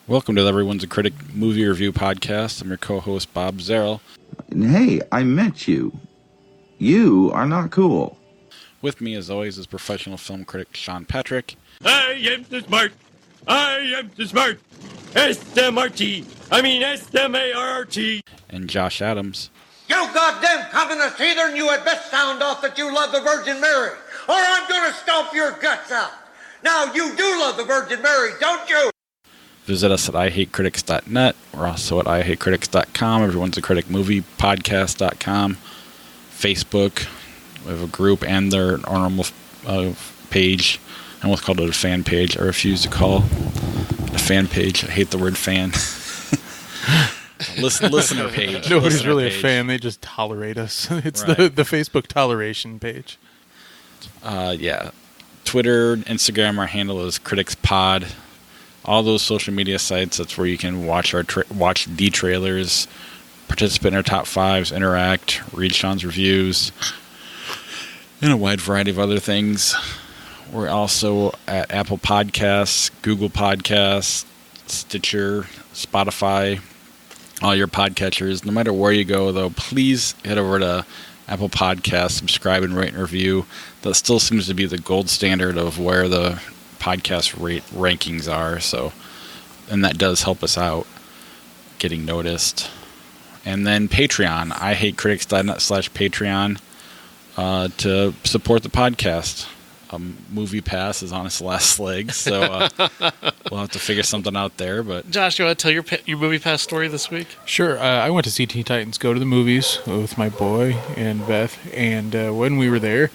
Welcome to the Everyone's a Critic movie review podcast. I'm your co-host, Bob Zarrell. Hey, I met you. You are not cool. With me, as always, is professional film critic Sean Patrick. I am the smart. I am the smart. S-M-R-T. I mean S-M-A-R-R-T. And Josh Adams. You goddamn communist heathen, you had best sound off that you love the Virgin Mary, or I'm gonna stomp your guts out. Now, you do love the Virgin Mary, don't you? Visit us at ihatecritics.net. We're also at ihatecritics.com. Everyone's a Critic movie podcast.com. Facebook. We have a group and their normal page. I almost called it a fan page. I refuse to call it a fan page. I hate the word fan. Listener page. Nobody's listener really page. a fan. They just tolerate us. It's Right. the Facebook toleration page. Yeah. Twitter, Instagram, our handle is CriticsPod. All those social media sites, that's where you can watch watch the trailers, participate in our top fives, interact, read Sean's reviews, and a wide variety of other things. We're also at Apple Podcasts, Google Podcasts, Stitcher, Spotify, all your podcatchers. No matter where you go, though, please head over to Apple Podcasts, subscribe and rate and review. That still seems to be the gold standard of where the podcast rankings are. So, and that does help us out getting noticed. And then Patreon, ihatecritics.net/Patreon, to support the podcast. Movie Pass is on its last legs, so we'll have to figure something out there. But Josh, you want to tell your Movie Pass story this week? Sure. I went to see Teen Titans Go to the Movies with my boy and Beth, and when we were there,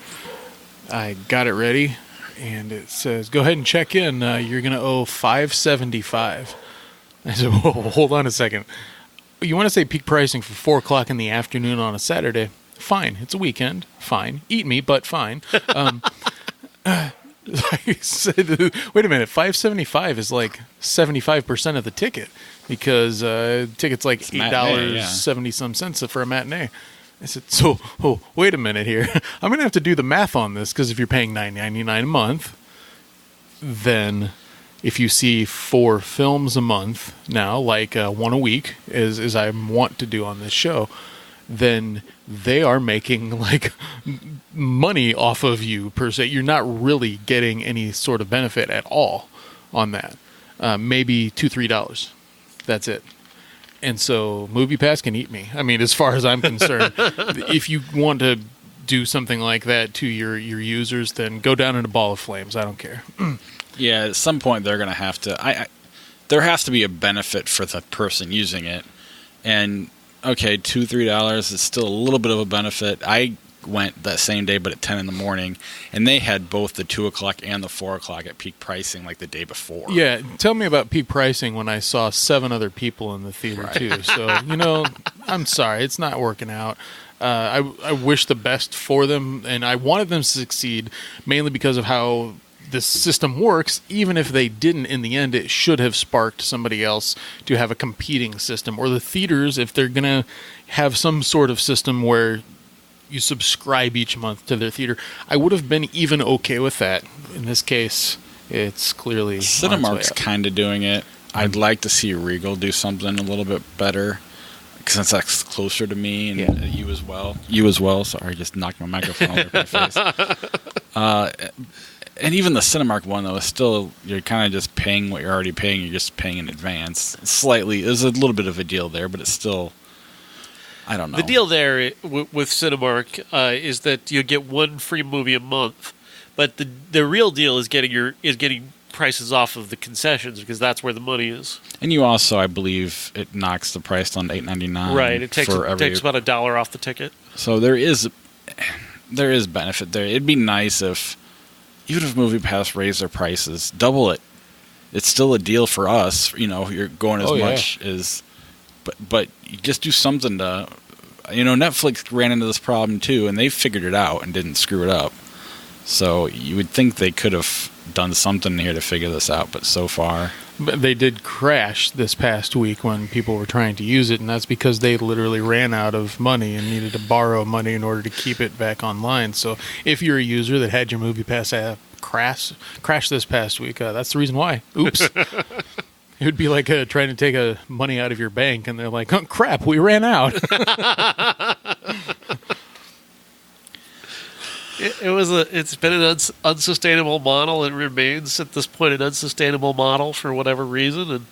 I got it ready, and it says, "Go ahead and check in. You're gonna owe $5.75." I said, "Whoa, hold on a second. You want to say peak pricing for 4:00 in the afternoon on a Saturday? Fine. It's a weekend. Fine. Eat me, but fine." I said, wait a minute, $5.75 is like 75% of the ticket, because ticket's like $8.70 for a matinee. I said, wait a minute here. I'm going to have to do the math on this, because if you're paying $9.99 a month, then if you see 4 films a month now, like one a week, as I want to do on this show, then they are making like money off of you per se. You're not really getting any sort of benefit at all on that. Maybe $2-3. That's it. And so Movie Pass can eat me. I mean, as far as I'm concerned, if you want to do something like that to your users, then go down in a ball of flames. I don't care. yeah, at some point they're going to have to. There has to be a benefit for the person using it, and okay, $2-3 is still a little bit of a benefit. I went that same day, but at 10 in the morning, and they had both the 2:00 and the 4:00 at peak pricing, like the day before. Yeah, tell me about peak pricing when I saw 7 other people in the theater too. So I'm sorry, it's not working out. I wish the best for them, and I wanted them to succeed mainly because of how this system works. Even if they didn't in the end, it should have sparked somebody else to have a competing system, or the theaters, if they're going to have some sort of system where you subscribe each month to their theater. I would have been even okay with that. In this case, it's clearly Cinemark's kind of doing it. I'd like to see Regal do something a little bit better, since that's closer to me, and you as well. Sorry, I just knocked my microphone over my face. And even the Cinemark one, though, is still, you're kind of just paying what you're already paying. You're just paying in advance. There's a little bit of a deal there, but it's still, I don't know. The deal there with Cinemark is that you get one free movie a month, but the real deal is getting prices off of the concessions, because that's where the money is. And you also, I believe, it knocks the price down to $8.99. Right. It takes about $1 off the ticket. So there is benefit there. It'd be nice if, even if Movie Pass raised their prices, double it. It's still a deal for us. You're going as much as, but you just do something to, Netflix ran into this problem too, and they figured it out and didn't screw it up. So you would think they could have done something here to figure this out, but so far. But they did crash this past week when people were trying to use it, and that's because they literally ran out of money and needed to borrow money in order to keep it back online. So if you're a user that had your Movie Pass app crash this past week, that's the reason why. Oops. It would be like trying to take money out of your bank, and they're like, "Oh crap, we ran out." It's been an unsustainable model and remains at this point an unsustainable model for whatever reason. And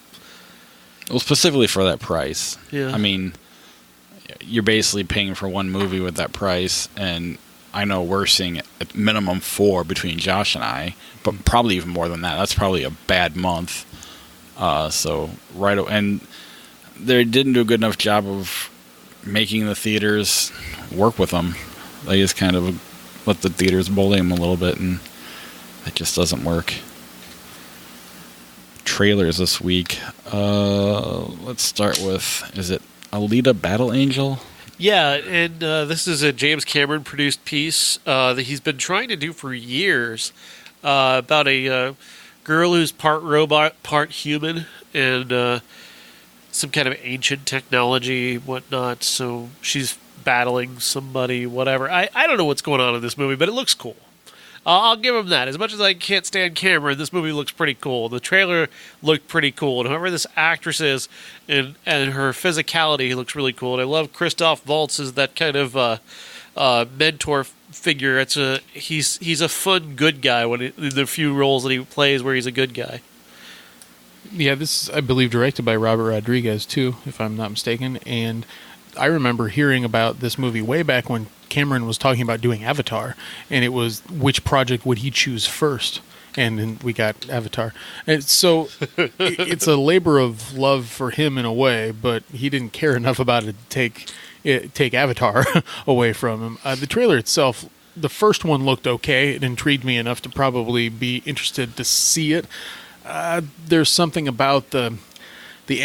Well, specifically for that price. Yeah. I mean, you're basically paying for one movie with that price, and I know we're seeing at minimum 4 between Josh and I, but probably even more than that. That's probably a bad month. And they didn't do a good enough job of making the theaters work with them. They just kind of let the theaters bully them a little bit, and it just doesn't work. Trailers this week. Let's start with, is it Alita Battle Angel? yeah, and this is a James Cameron produced piece that he's been trying to do for years about a girl who's part robot, part human, and some kind of ancient technology, whatnot. So she's battling somebody, whatever. I don't know what's going on in this movie, but it looks cool. I'll give him that. As much as I can't stand Cameron, this movie looks pretty cool. The trailer looked pretty cool, and whoever this actress is, and her physicality looks really cool. And I love Christoph Waltz as that kind of mentor figure. He's a fun good guy in the few roles that he plays where he's a good guy. Yeah, this is, I believe, directed by Robert Rodriguez too, if I'm not mistaken. And I remember hearing about this movie way back when Cameron was talking about doing Avatar, and it was which project would he choose first, and then we got Avatar. And so it's a labor of love for him in a way, but he didn't care enough about it to take Avatar away from him. The trailer itself, the first one looked okay. It intrigued me enough to probably be interested to see it. There's something about the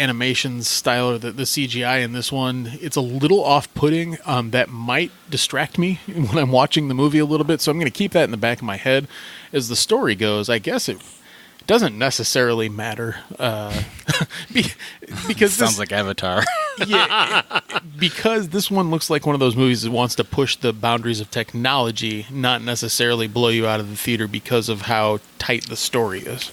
animation style or the CGI in this one. It's a little off-putting. That might distract me when I'm watching the movie a little bit. So I'm going to keep that in the back of my head as the story goes. I guess it doesn't necessarily matter because Sounds like Avatar. yeah, because this one looks like one of those movies that wants to push the boundaries of technology, not necessarily blow you out of the theater because of how tight the story is.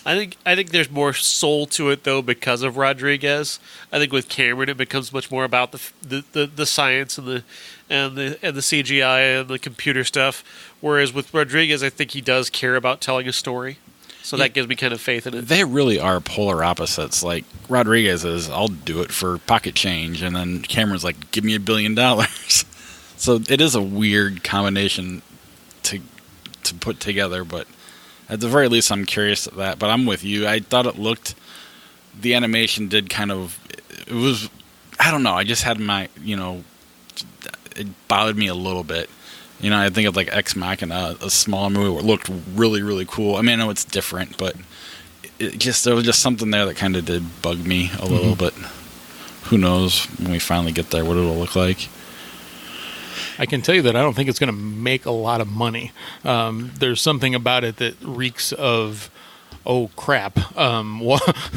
I think there's more soul to it though because of Rodriguez. I think with Cameron it becomes much more about the science and the CGI and the computer stuff. Whereas with Rodriguez, I think he does care about telling a story. So that gives me kind of faith in it. They really are polar opposites. Like, Rodriguez is, I'll do it for pocket change, and then Cameron's like, give me $1 billion. So it is a weird combination to put together, but at the very least, I'm curious at that. But I'm with you. I thought the animation did kind of, it was, I don't know, I just had it bothered me a little bit. I think of like Ex Machina, a smaller movie where it looked really, really cool. I mean, I know it's different, but there was just something there that kind of did bug me a little bit. Who knows when we finally get there what it'll look like. I can tell you that I don't think it's going to make a lot of money. There's something about it that reeks of, oh crap,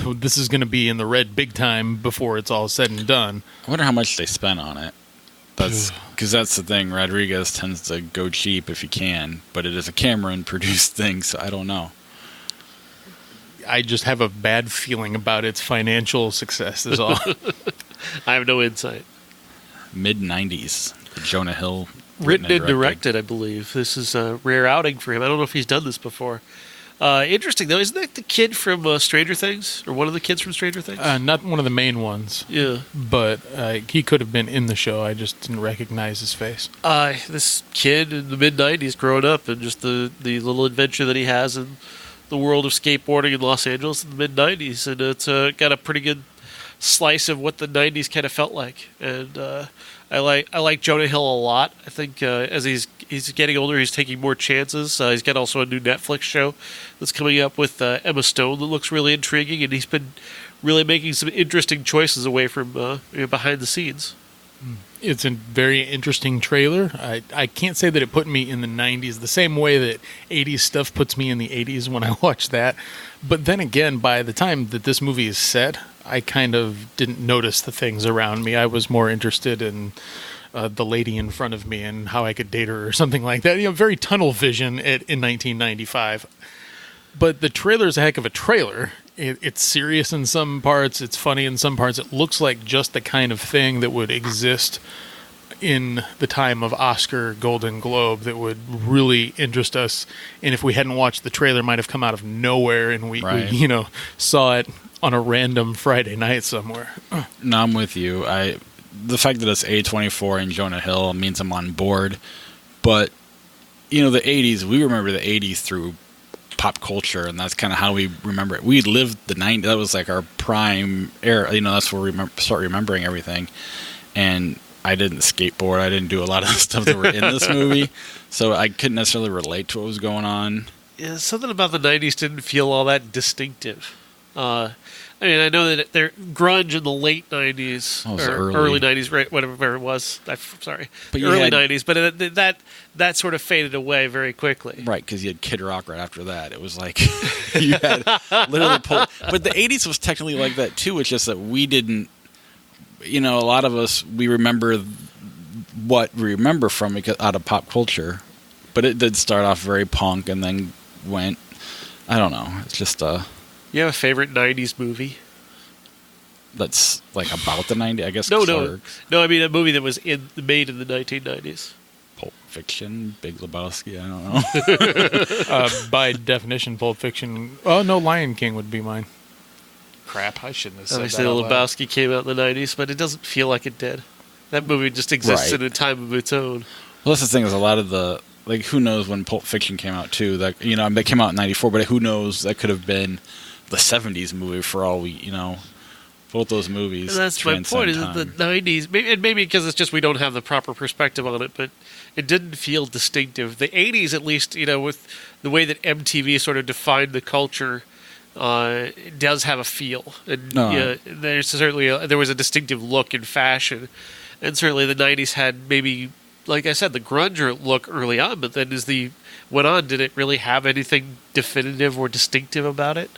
this is going to be in the red big time before it's all said and done. I wonder how much they spent on it. Because that's the thing. Rodriguez tends to go cheap if he can, but it is a Cameron-produced thing, so I don't know. I just have a bad feeling about its financial success is all. I have no insight. Mid-90s. Jonah Hill. Written and directed, I believe. This is a rare outing for him. I don't know if he's done this before. Interesting, though. Isn't that the kid from Stranger Things? Or one of the kids from Stranger Things? Not one of the main ones. Yeah. But he could have been in the show. I just didn't recognize his face. This kid in the mid-90s growing up and just the little adventure that he has in the world of skateboarding in Los Angeles in the mid-90s. And it's got a pretty good slice of what the 90s kind of felt like. And I like Jonah Hill a lot. I think as he's getting older, he's taking more chances. He's got also a new Netflix show that's coming up with Emma Stone that looks really intriguing, and he's been really making some interesting choices away from behind the scenes. It's a very interesting trailer. I can't say that it put me in the 90s the same way that 80s stuff puts me in the 80s when I watch that. But then again, by the time that this movie is set, I kind of didn't notice the things around me. I was more interested in the lady in front of me and how I could date her or something like that. Very tunnel vision in 1995. But the trailer is a heck of a trailer. It's serious in some parts. It's funny in some parts. It looks like just the kind of thing that would exist in the time of Oscar Golden Globe that would really interest us. And if we hadn't watched the trailer, it might have come out of nowhere and we saw it on a random Friday night somewhere. No, I'm with you. The fact that it's A24 and Jonah Hill means I'm on board. But, the 80s, we remember the 80s through pop culture, and that's kind of how we remember it. We lived the 90s. That was like our prime era. That's where we start remembering everything. And I didn't skateboard. I didn't do a lot of the stuff that were in this movie. So I couldn't necessarily relate to what was going on. Yeah, something about the 90s didn't feel all that distinctive. I know that they're grunge in the late 90s or early 90s, right? Whatever it was. I'm sorry, but early 90s. But that sort of faded away very quickly, right? Because you had Kid Rock right after that. It was like you had literally pulled. But the 80s was technically like that too. It's just that we didn't. A lot of us we remember what we remember from it out of pop culture, but it did start off very punk and then went. I don't know. It's just You have a favorite 90s movie? That's like about the 90s, I guess. No. I mean a movie that was made in the 1990s. Pulp Fiction, Big Lebowski. I don't know. By definition, Pulp Fiction. Oh no, Lion King would be mine. Crap, I shouldn't have said Obviously, that. Lebowski came out in the 90s, but it doesn't feel like it did. That movie just exists in a time of its own. Well, that's the thing is a lot of the who knows when Pulp Fiction came out too? That they came out in '94, but who knows? That could have been the '70s movie for all we Both those movies. And that's my point. Is that the '90s, maybe because it's just we don't have the proper perspective on it, but it didn't feel distinctive. The '80s, at least, with the way that MTV sort of defined the culture, it does have a feel. And there's certainly there was a distinctive look in fashion, and certainly the '90s had maybe, like I said, the grunge look early on. But then as the went on, did it really have anything definitive or distinctive about it?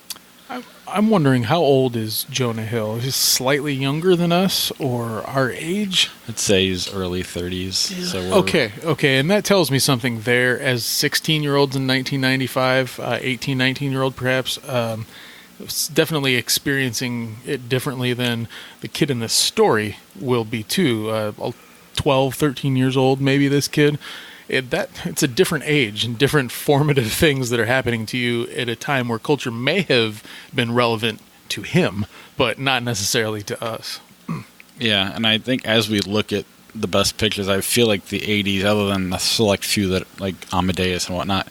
I'm wondering, how old is Jonah Hill? Is he slightly younger than us or our age? I'd say he's early 30s. Yeah. So Okay, and that tells me something there. As 16-year-olds in 1995, 18, 19-year-old perhaps, definitely experiencing it differently than the kid in this story will be too. 12, 13 years old, maybe this kid. It's a different age and different formative things that are happening to you at a time where culture may have been relevant to him, but not necessarily to us. Yeah, and I think as we look at the best pictures, I feel like the 80s, other than the select few that like Amadeus and whatnot,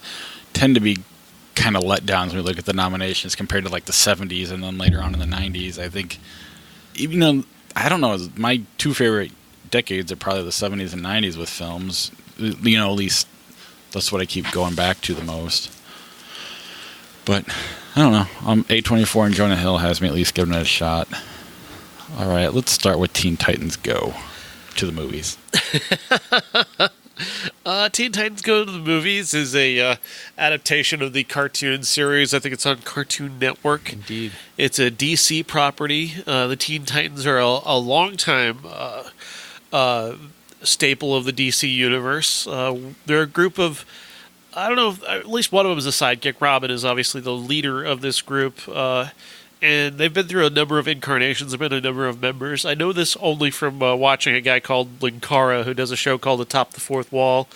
tend to be kind of let down when we look at the nominations compared to like the 70s and then later on in the 90s. I think, even though, I don't know, my two favorite decades are probably the 70s and 90s with films. At least that's what I keep going back to the most. But I don't know. A24 and Jonah Hill has me at least giving it a shot. All right, let's start with Teen Titans Go to the movies. Teen Titans Go to the Movies is a adaptation of the cartoon series. I think it's on Cartoon Network. Indeed. It's a DC property. The Teen Titans are a long-time staple of the DC universe. They're a group of, I don't know, at least one of them is a sidekick. Robin is obviously the leader of this group. And they've been through a number of incarnations. There have been a number of members. I know this only from watching a guy called Linkara, who does a show called Atop the Fourth Wall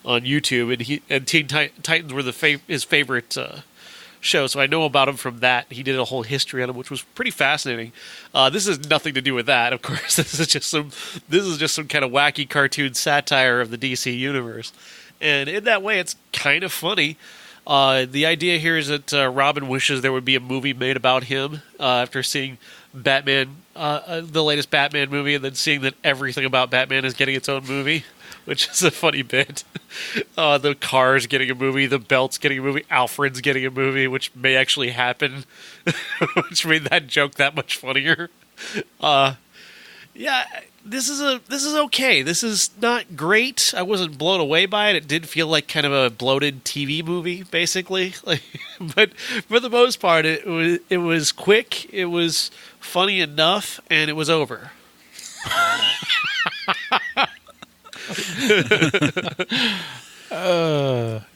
on YouTube. And Teen Titans were his favorite show, so I know about him from that. He did a whole history on him, which was pretty fascinating. This has nothing to do with that, of course. This is just some kind of wacky cartoon satire of the DC universe, and in that way, it's kind of funny. The idea here is that Robin wishes there would be a movie made about him after seeing Batman, the latest Batman movie, and then seeing that everything about Batman is getting its own movie, which is a funny bit. The car's getting a movie, the belt's getting a movie, Alfred's getting a movie, which may actually happen, which made that joke that much funnier. Yeah, this is okay. This is not great. I wasn't blown away by it. It did feel like kind of a bloated TV movie, basically. But for the most part, it was quick. It was funny enough, and it was over.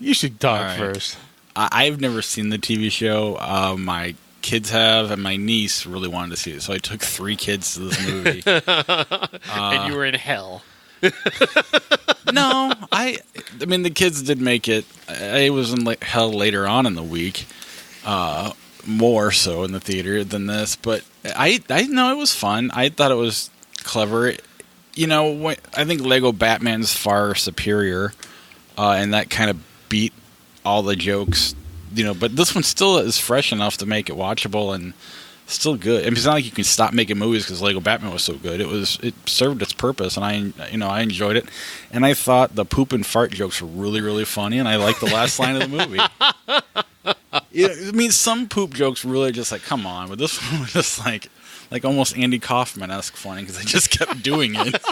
You should talk first. I've never seen the TV show. My kids have, and my niece really wanted to see it, so I took 3 kids to this movie. And you were in hell. No, I mean the kids did make it. I was in hell later on in the week, more so in the theater than this. But I know it was fun. I thought it was clever. I think Lego Batman's far superior, and that kind of beat all the jokes. But this one still is fresh enough to make it watchable and still good. I mean, it's not like you can stop making movies because Lego Batman was so good. It served its purpose, and I enjoyed it. And I thought the poop and fart jokes were really, really funny, and I liked the last line of the movie. I mean, some poop jokes really just like, come on, but this one was just like almost Andy Kaufman-esque funny because they just kept doing it.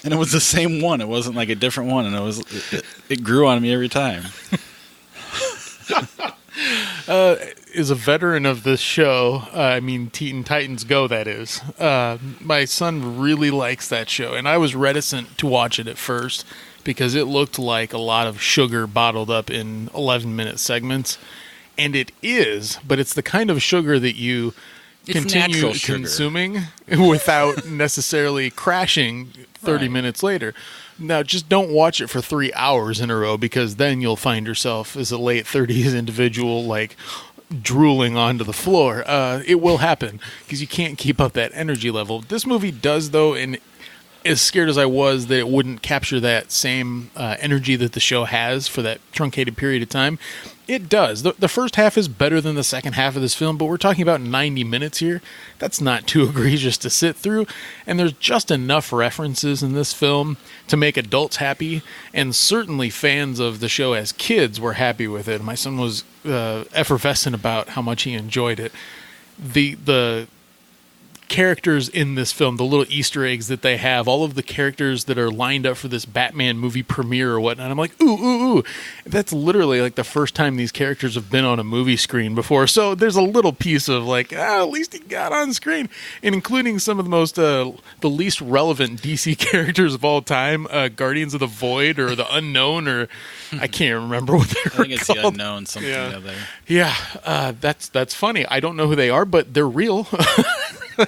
And it was the same one. It wasn't like a different one, and it grew on me every time. Is a veteran of this show, Teen Titans Go, that is. My son really likes that show, and I was reticent to watch it at first because it looked like a lot of sugar bottled up in 11-minute segments. And it is, but it's the kind of sugar that you continue consuming without necessarily crashing 30 minutes later. Now, just don't watch it for 3 hours in a row because then you'll find yourself as a late 30s individual, drooling onto the floor. It will happen because you can't keep up that energy level. This movie does, though, and as scared as I was that it wouldn't capture that same energy that the show has for that truncated period of time, it does. The first half is better than the second half of this film, but we're talking about 90 minutes here. That's not too egregious to sit through, and there's just enough references in this film to make adults happy, and certainly fans of the show as kids were happy with it. My son was effervescent about how much he enjoyed it. The characters in this film, the little Easter eggs that they have, all of the characters that are lined up for this Batman movie premiere or whatnot, I'm like, ooh. That's literally like the first time these characters have been on a movie screen before. So there's a little piece of at least he got on screen, and including some of the most, the least relevant DC characters of all time, Guardians of the Void or the Unknown, or I can't remember what they're called. I think it's the Unknown, something or other. Yeah, that's funny. I don't know who they are, but they're real.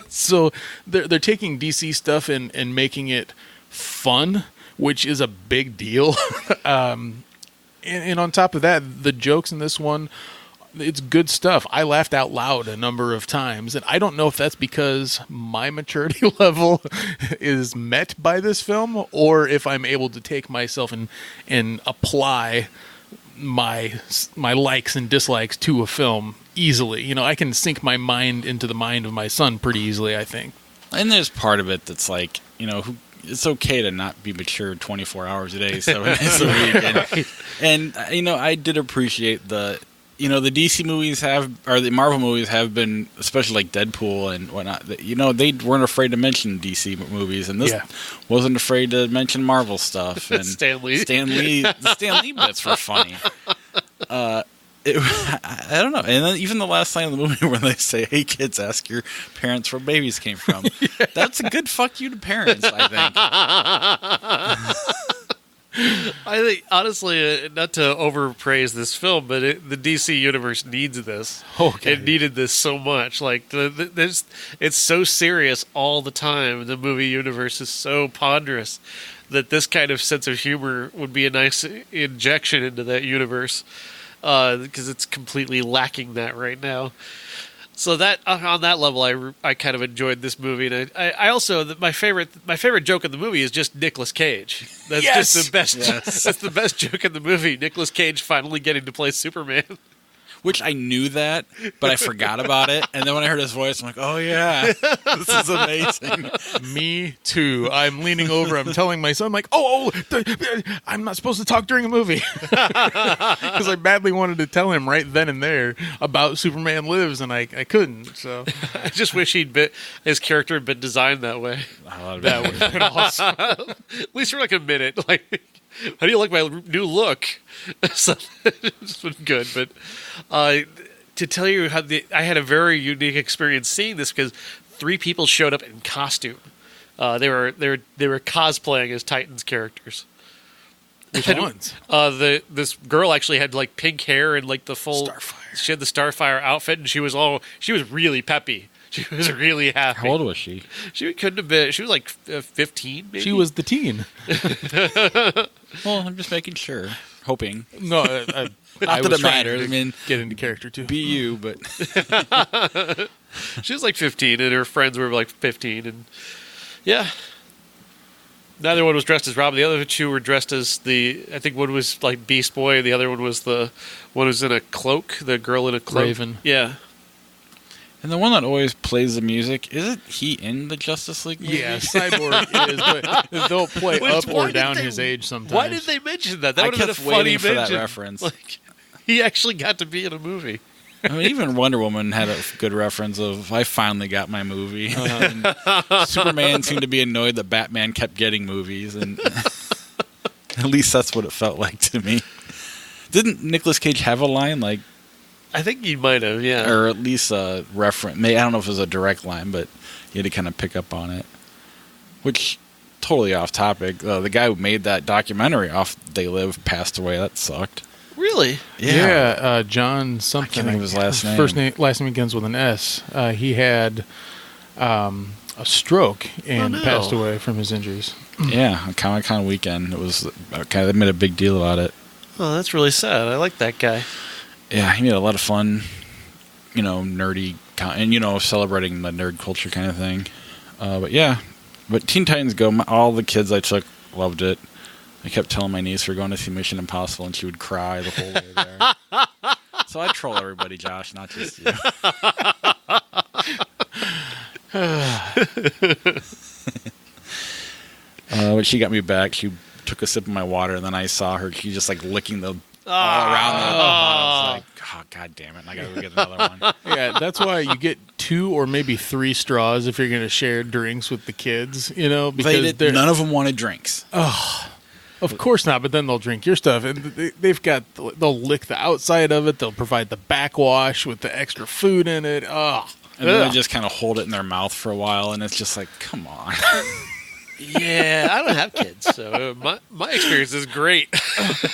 So they're taking DC stuff and making it fun, which is a big deal. And on top of that, the jokes in this one, it's good stuff. I laughed out loud a number of times, and I don't know if that's because my maturity level is met by this film, or if I'm able to take myself and apply my likes and dislikes to a film easily. I can sink my mind into the mind of my son pretty easily, I think. And there's part of it that's like, it's okay to not be mature 24 hours a day, 7 days a week. And I did appreciate the DC movies or the Marvel movies have been, especially like Deadpool and whatnot, they weren't afraid to mention DC movies, and this wasn't afraid to mention Marvel stuff. And Stan Lee. The Stan Lee bits were funny. I don't know. And then even the last line of the movie where they say, "Hey kids, ask your parents where babies came from." That's a good fuck you to parents, I think. I think, honestly, not to overpraise this film, but the DC universe needs this. Okay. It needed this so much. It's so serious all the time. The movie universe is so ponderous that this kind of sense of humor would be a nice injection into that universe. Because it's completely lacking that right now. So that on that level, I kind of enjoyed this movie, and I also my favorite joke in the movie is just Nicolas Cage. That's just the best. Yes. That's the best joke in the movie. Nicolas Cage finally getting to play Superman. Which I knew that, but I forgot about it. And then when I heard his voice, I'm like, oh, yeah, this is amazing. Me too. I'm leaning over. I'm telling my son, I'm like, I'm not supposed to talk during a movie. Because I badly wanted to tell him right then and there about Superman Lives, and I couldn't. So I just wish his character had been designed that way. That would have been awesome. At least for like a minute. How do you like my new look? So, it's been good, but to tell you how I had a very unique experience seeing this because 3 people showed up in costume. They were cosplaying as Titans characters, Which ones? This girl actually had like pink hair and like the full Starfire. She had the Starfire outfit, and she was really peppy. She was really happy. How old was she? She couldn't have been. She was like 15. Maybe? She was the teen. Well, I'm just making sure, hoping. No, I that was it trying matters. to I mean, get into character too. Be you, but She was like 15, and her friends were like 15, and yeah. Neither one was dressed as Robin. The other two were dressed as I think one was like Beast Boy, and the other one was the one who's in a cloak, the girl in a cloak. Raven. Yeah. and the one that always plays the music, isn't he in the Justice League movie? Yeah, Cyborg is, but they'll play Which, up why or did down they- his age sometimes. Why did they mention that? That I would have been a kept funny waiting for that mention. reference. Like, he actually got to be in a movie. I mean, even Wonder Woman had a good reference of, I finally got my movie. And Superman seemed to be annoyed that Batman kept getting movies, and at least that's what it felt like to me. Didn't Nicolas Cage have a line, like, I think he might have, yeah. or at least a reference? I don't know if it was a direct line, but he had to kind of pick up on it. Which, totally off topic. The guy who made that documentary, Off They Live, passed away. That sucked. Really? Yeah, John something. I can't think of his last name. Last name begins with an S. He had a stroke and Oh, no. passed away from his injuries. Yeah, on Comic-Con weekend. It was they made a big deal about it. Oh, that's really sad. I like that guy. Yeah, he made a lot of fun, nerdy, and, celebrating the nerd culture kind of thing. But Teen Titans Go, all the kids I took loved it. I kept telling my niece we're going to see Mission Impossible, and she would cry the whole way there. So I troll everybody, Josh, not just you. But she got me back. She took a sip of my water, and then I saw her. She just licking the all around the bottle. I was like, oh, God damn it. And I got to go get another one. Yeah, that's why you get 2 or maybe 3 straws if you're going to share drinks with the kids, because None of them wanted drinks. Of course not, but then they'll drink your stuff, and they'll lick the outside of it. They'll provide the backwash with the extra food in it. Oh, And then they just kind of hold it in their mouth for a while, and it's just like, come on. Yeah, I don't have kids, so my experience is great.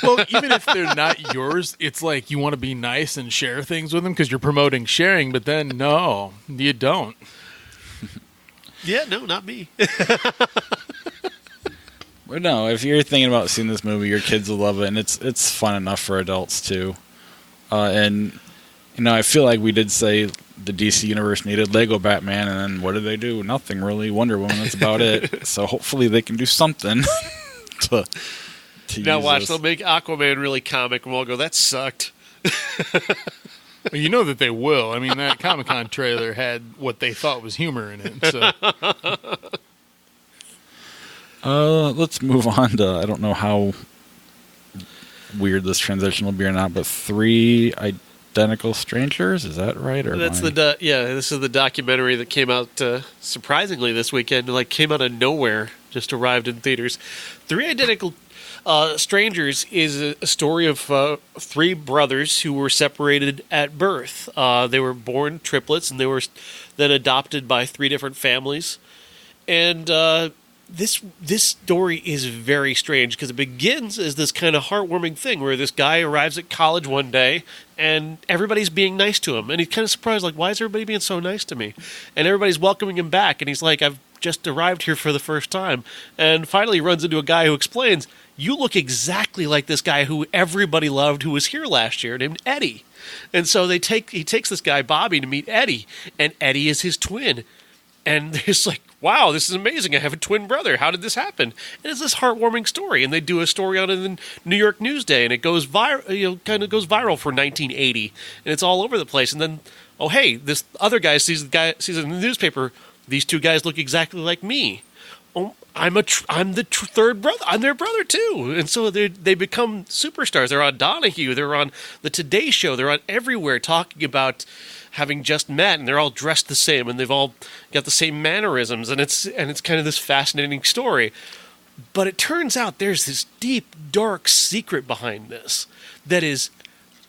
well, even if they're not yours, it's like you want to be nice and share things with them because you're promoting sharing. But then, no, you don't. Yeah, no, not me. But no, if you're thinking about seeing this movie, your kids will love it, and it's fun enough for adults too. And I feel like we did say the DC universe needed Lego Batman, and then what did they do? Nothing really. Wonder Woman. That's about it. So hopefully they can do something to Now use watch, this. they'll make Aquaman really comic, and we'll go, that sucked. Well, you know that they will. I mean, that Comic-Con trailer had what they thought was humor in it. So. Let's move on to, I don't know how weird this transition will be or not, but 3 Identical Strangers, is that right? Or That's am I- this is the documentary that came out surprisingly this weekend. Came out of nowhere, just arrived in theaters. 3 Identical Strangers is a story of 3 brothers who were separated at birth. They were born triplets, and they were then adopted by 3 different families. And this story is very strange because it begins as this kind of heartwarming thing where this guy arrives at college one day and everybody's being nice to him, and he's kind of surprised, like, why is everybody being so nice to me? And everybody's welcoming him back, and he's like, I've just arrived here for the first time. And finally he runs into a guy who explains, you look exactly like this guy who everybody loved who was here last year, named Eddie. And so he takes this guy Bobby to meet Eddie, and Eddie is his twin. And it's like, wow, this is amazing. I have a twin brother. How did this happen? And it's this heartwarming story. And they do a story on it in New York Newsday, and it goes viral. Kind of goes viral for 1980, and it's all over the place. And then, oh hey, this other guy sees it in the newspaper. These 2 guys look exactly like me. Oh, I'm the third brother. I'm their brother too. And so they become superstars. They're on Donahue. They're on the Today Show. They're on everywhere talking about having just met, and they're all dressed the same, and they've all got the same mannerisms, and it's kind of this fascinating story. But it turns out there's this deep, dark secret behind this that is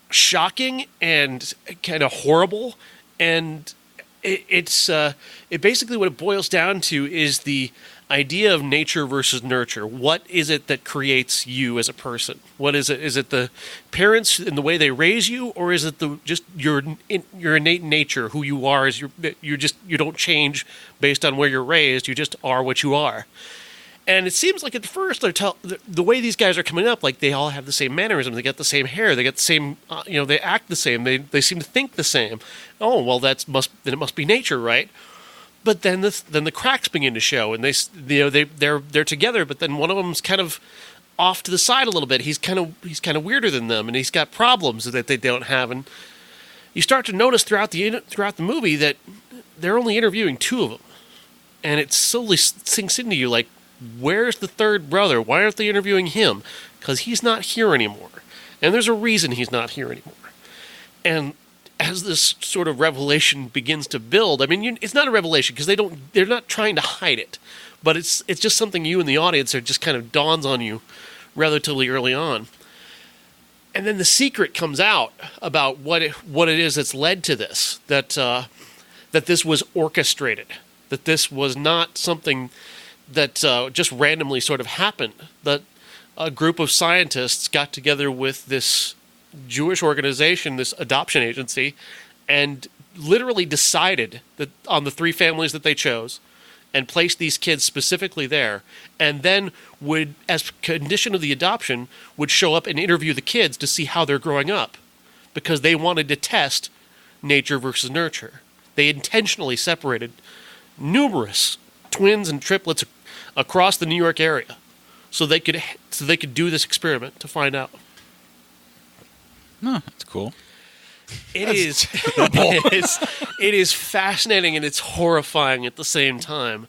shocking and kind of horrible, and it basically what it boils down to is the idea of nature versus nurture. What is it that creates you as a person? What is it? Is it the parents and the way they raise you, or is it just your innate nature, who you are? You don't change based on where you're raised. You just are what you are. And it seems like at first the way these guys are coming up, like they all have the same mannerisms. They got the same hair. They got the same, they act the same. They seem to think the same. Oh, well, then it must be nature, right? But then the cracks begin to show, and they're together. But then one of them's kind of off to the side a little bit. He's kind of weirder than them, and he's got problems that they don't have. And you start to notice throughout the movie that they're only interviewing two of them, and it slowly sinks into you like, where's the third brother? Why aren't they interviewing him? Because he's not here anymore. And there's a reason he's not here anymore. And as this sort of revelation begins to build, I mean, it's not a revelation because they're not trying to hide it. But it's just something you in the audience are just kind of dawns on you relatively early on. And then the secret comes out about what it is that's led to this, that this was orchestrated, that this was not something that just randomly sort of happened, that a group of scientists got together with this Jewish organization, this adoption agency, and literally decided that on the three families that they chose and placed these kids specifically there, and then would, as condition of the adoption, would show up and interview the kids to see how they're growing up, because they wanted to test nature versus nurture. They intentionally separated numerous twins and triplets across the New York area so they could do this experiment to find out. No, that's cool. It is fascinating, and it's horrifying at the same time.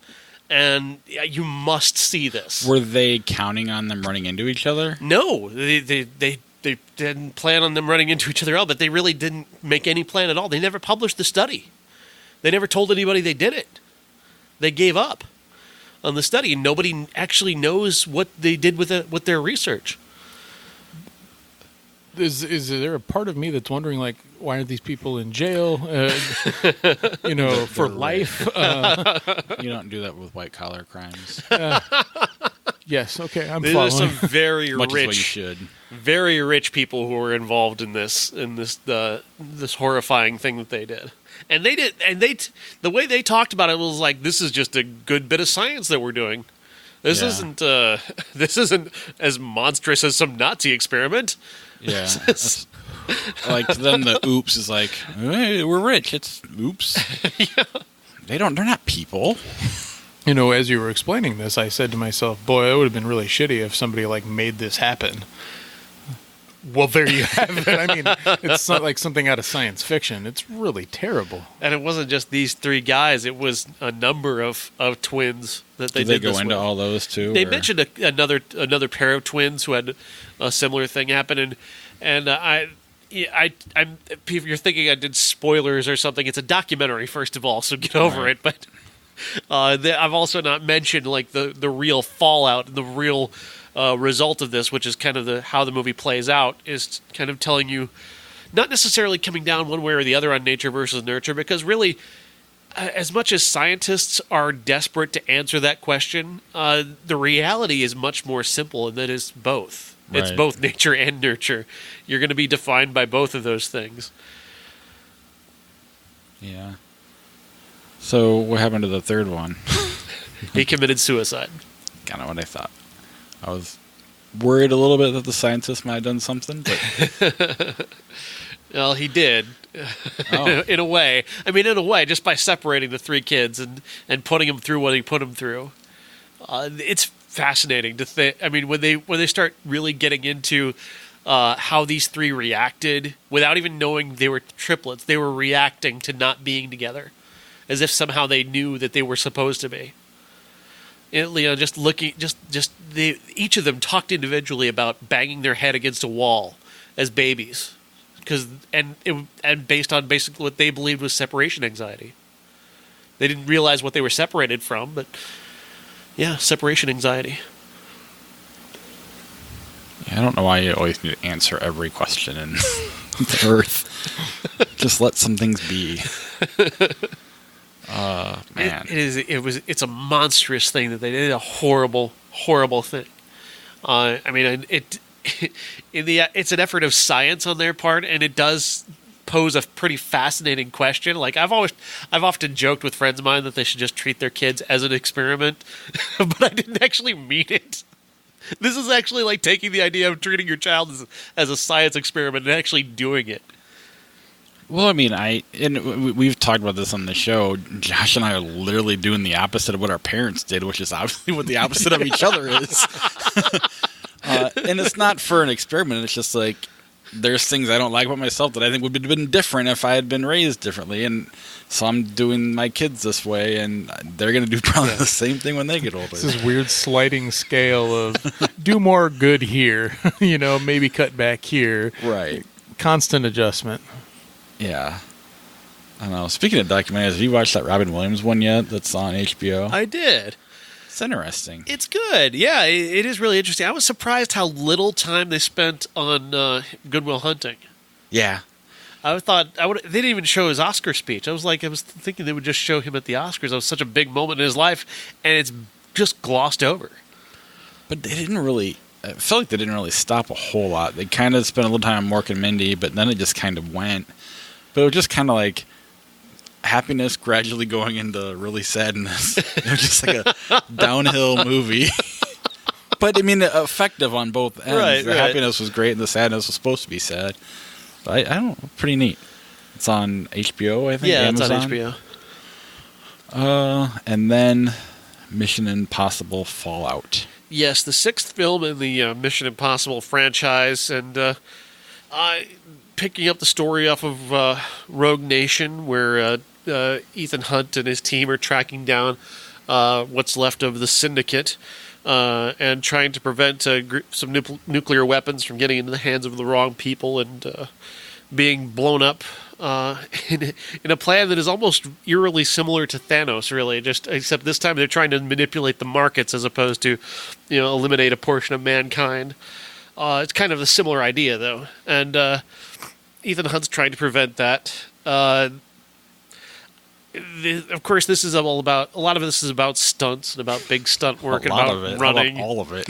And you must see this. Were they counting on them running into each other? No, they didn't plan on them running into each other at all, but they really didn't make any plan at all. They never published the study. They never told anybody they did it. They gave up on the study, and nobody actually knows what they did with their research. Is there a part of me that's wondering, like, why are these people in jail? For life? You don't do that with white collar crimes. Yes, okay, I'm There's following. some very Much as well you rich, should. very rich people who were involved in this horrifying thing that they did. And the way they talked about it was like, this is just a good bit of science that we're doing. This isn't as monstrous as some Nazi experiment. Yeah. Like, to them, the oops is like, hey, we're rich. It's oops. Yeah. They're not people. As you were explaining this, I said to myself, boy, it would have been really shitty if somebody, like, made this happen. Well, there you have it. I mean, it's not like something out of science fiction. It's really terrible. And it wasn't just these three guys. It was a number of twins that they did Did they go this into with. all those, too? They or? mentioned another pair of twins who had a similar thing happen, and I'm if you're thinking I did spoilers or something, it's a documentary, first of all, so get over it. But I've also not mentioned like the real fallout, the real result of this, which is kind of how the movie plays out, is kind of telling you, not necessarily coming down one way or the other on nature versus nurture, because really, as much as scientists are desperate to answer that question, the reality is much more simple, and that is both. Right. It's both nature and nurture. You're going to be defined by both of those things. Yeah. So what happened to the third one? He committed suicide. Kind of what I thought. I was worried a little bit that the scientist might have done something, but Well, he did. Oh. In a way. I mean, in a way, just by separating the three kids and putting them through what he put them through. It's fascinating to think. I mean, when they start really getting into how these three reacted without even knowing they were triplets, they were reacting to not being together, as if somehow they knew that they were supposed to be. Each of them talked individually about banging their head against a wall as babies, and based on basically what they believed was separation anxiety. They didn't realize what they were separated from, but yeah, separation anxiety. yeah, I don't know why you always need to answer every question in the Earth. Just let some things be. Man. It's a monstrous thing that they did. A horrible thing. It's an effort of science on their part, and it does pose a pretty fascinating question. Like I've often joked with friends of mine that they should just treat their kids as an experiment, but I didn't actually mean it. This is actually like taking the idea of treating your child as a science experiment and actually doing it. Well, I mean, we've talked about this on the show. Josh and I are literally doing the opposite of what our parents did, which is obviously what the opposite of each other is. And it's not for an experiment. It's just like, there's things I don't like about myself that I think would have been different if I had been raised differently. And so I'm doing my kids this way, and they're going to do probably the same thing when they get older. This is weird sliding scale of do more good here, maybe cut back here. Right. Constant adjustment. Yeah. I don't know. Speaking of documentaries, have you watched that Robin Williams one yet that's on HBO? I did. It's interesting. It's good. Yeah, it is really interesting. I was surprised how little time they spent on Good Will Hunting. Yeah. I thought they didn't even show his Oscar speech. I was thinking they would just show him at the Oscars. It was such a big moment in his life, and it's just glossed over. But they didn't really. I feel like they didn't really stop a whole lot. They kind of spent a little time on Mork and Mindy, but then it just kind of went. But it was just kind of like happiness gradually going into really sadness. It was just like a downhill movie. But I mean, effective on both ends. Right, the happiness was great, and the sadness was supposed to be sad. But I don't know, pretty neat. It's on HBO, I think. Yeah, Amazon. it's on HBO. And then Mission Impossible Fallout. Yes, the sixth film in the Mission Impossible franchise, and picking up the story off of Rogue Nation, where Ethan Hunt and his team are tracking down what's left of the Syndicate and trying to prevent some nuclear weapons from getting into the hands of the wrong people and being blown up in a plan that is almost eerily similar to Thanos, really. Except this time they're trying to manipulate the markets as opposed to, eliminate a portion of mankind. It's kind of a similar idea, though, and Ethan Hunt's trying to prevent that. Of course, this is all about. A lot of this is about stunts and about big stunt work and about running. All of it.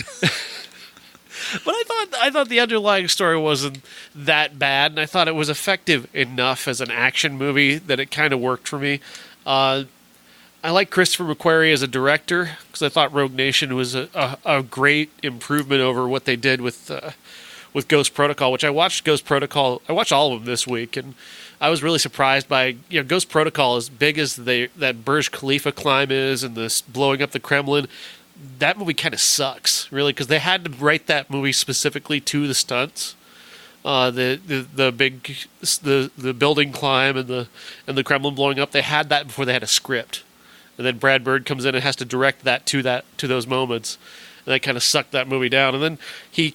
But I thought the underlying story wasn't that bad, and I thought it was effective enough as an action movie that it kind of worked for me. I like Christopher McQuarrie as a director because I thought Rogue Nation was a great improvement over what they did with Ghost Protocol, which I watched Ghost Protocol. I watched all of them this week, and I was really surprised by Ghost Protocol, as big as that Burj Khalifa climb is and this blowing up the Kremlin. That movie kind of sucks, really, because they had to write that movie specifically to the stunts, the building climb and the Kremlin blowing up. They had that before they had a script, and then Brad Bird comes in and has to direct that to those moments, and that kind of sucked that movie down. And then he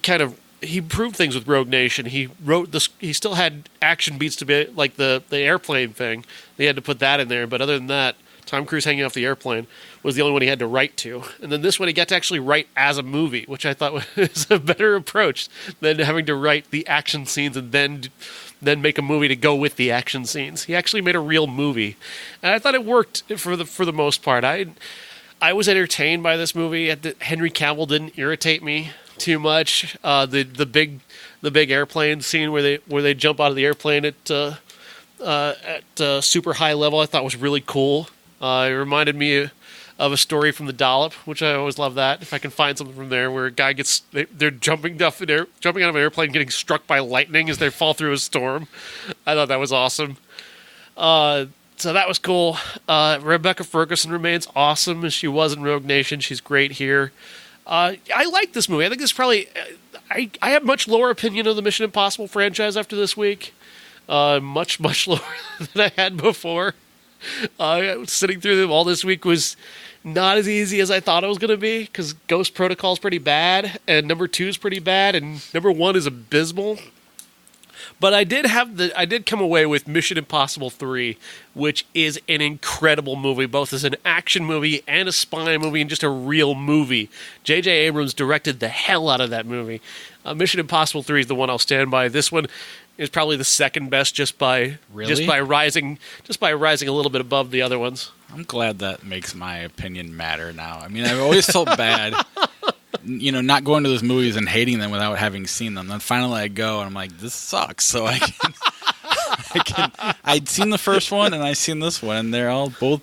improved things with Rogue Nation. He wrote this. He still had action beats to be like the airplane thing. They had to put that in there, but other than that, Tom Cruise hanging off the airplane was the only one he had to write to. And then this one he got to actually write as a movie, which I thought was a better approach than having to write the action scenes and then make a movie to go with the action scenes. He actually made a real movie. And I thought it worked for the most part. I was entertained by this movie. Henry Cavill didn't irritate me too much. The big airplane scene where they jump out of the airplane at super high level, I thought was really cool. It reminded me of a story from The Dollop, which I always love that. If I can find something from there where a guy they're jumping out of an airplane, getting struck by lightning as they fall through a storm. I thought that was awesome. So that was cool. Rebecca Ferguson remains awesome as she was in Rogue Nation. She's great here. I like this movie. I think this is probably. I have much lower opinion of the Mission Impossible franchise after this week. Much lower than I had before. Sitting through them all this week was not as easy as I thought it was going to be because Ghost Protocol is pretty bad, and number 2 is pretty bad, and number 1 is abysmal. But I did come away with Mission Impossible 3, which is an incredible movie, both as an action movie and a spy movie and just a real movie. J.J. Abrams directed the hell out of that movie. Mission Impossible 3 is the one I'll stand by. This one, is probably the second best, just by rising a little bit above the other ones. I'm glad that makes my opinion matter now. I mean, I've always felt bad, not going to those movies and hating them without having seen them. Then finally I go and I'm like, this sucks. So I'd seen the first one and I've seen this one, and they're all both.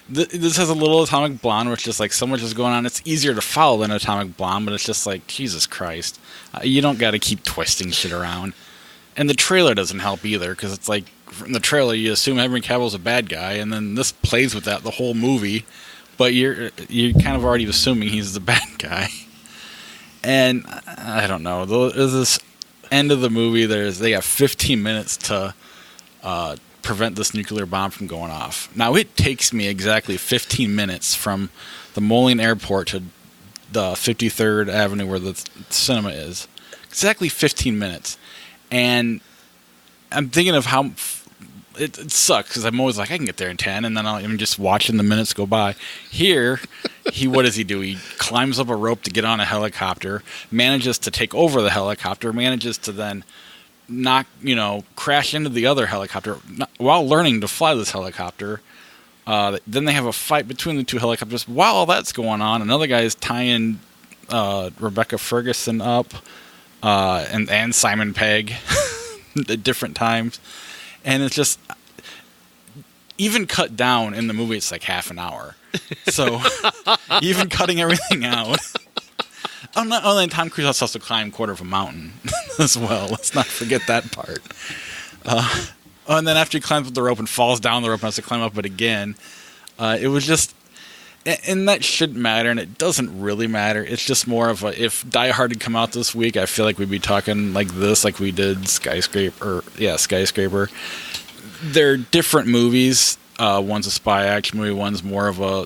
This has a little Atomic Blonde, which is like so much is going on. It's easier to follow than Atomic Blonde, but it's just like, Jesus Christ, you don't got to keep twisting shit around. And the trailer doesn't help either, because it's like, from the trailer you assume Henry Cavill's a bad guy, and then this plays with that the whole movie, but you're kind of already assuming he's the bad guy. And I don't know, there's this end of the movie. They got 15 minutes to prevent this nuclear bomb from going off. Now it takes me exactly 15 minutes from the Moline Airport to the 53rd Avenue where the cinema is. Exactly 15 minutes. And I'm thinking of how it sucks, because I'm always like, I can get there in 10, and then I'm just watching the minutes go by. Here, what does he do? He climbs up a rope to get on a helicopter, manages to take over the helicopter, manages to then crash into the other helicopter while learning to fly this helicopter. Then they have a fight between the two helicopters. While all that's going on, another guy is tying Rebecca Ferguson up, and Simon Pegg at different times. And it's just, even cut down in the movie, it's like half an hour. So even cutting everything out. Oh, and Tom Cruise also has to climb a quarter of a mountain as well. Let's not forget that part. And then after he climbs up the rope and falls down the rope and has to climb up it again, it was just, and that shouldn't matter, and it doesn't really matter. It's just more of if Die Hard had come out this week, I feel like we'd be talking like this, like we did Skyscraper. They're different movies. One's a spy action movie, one's more of a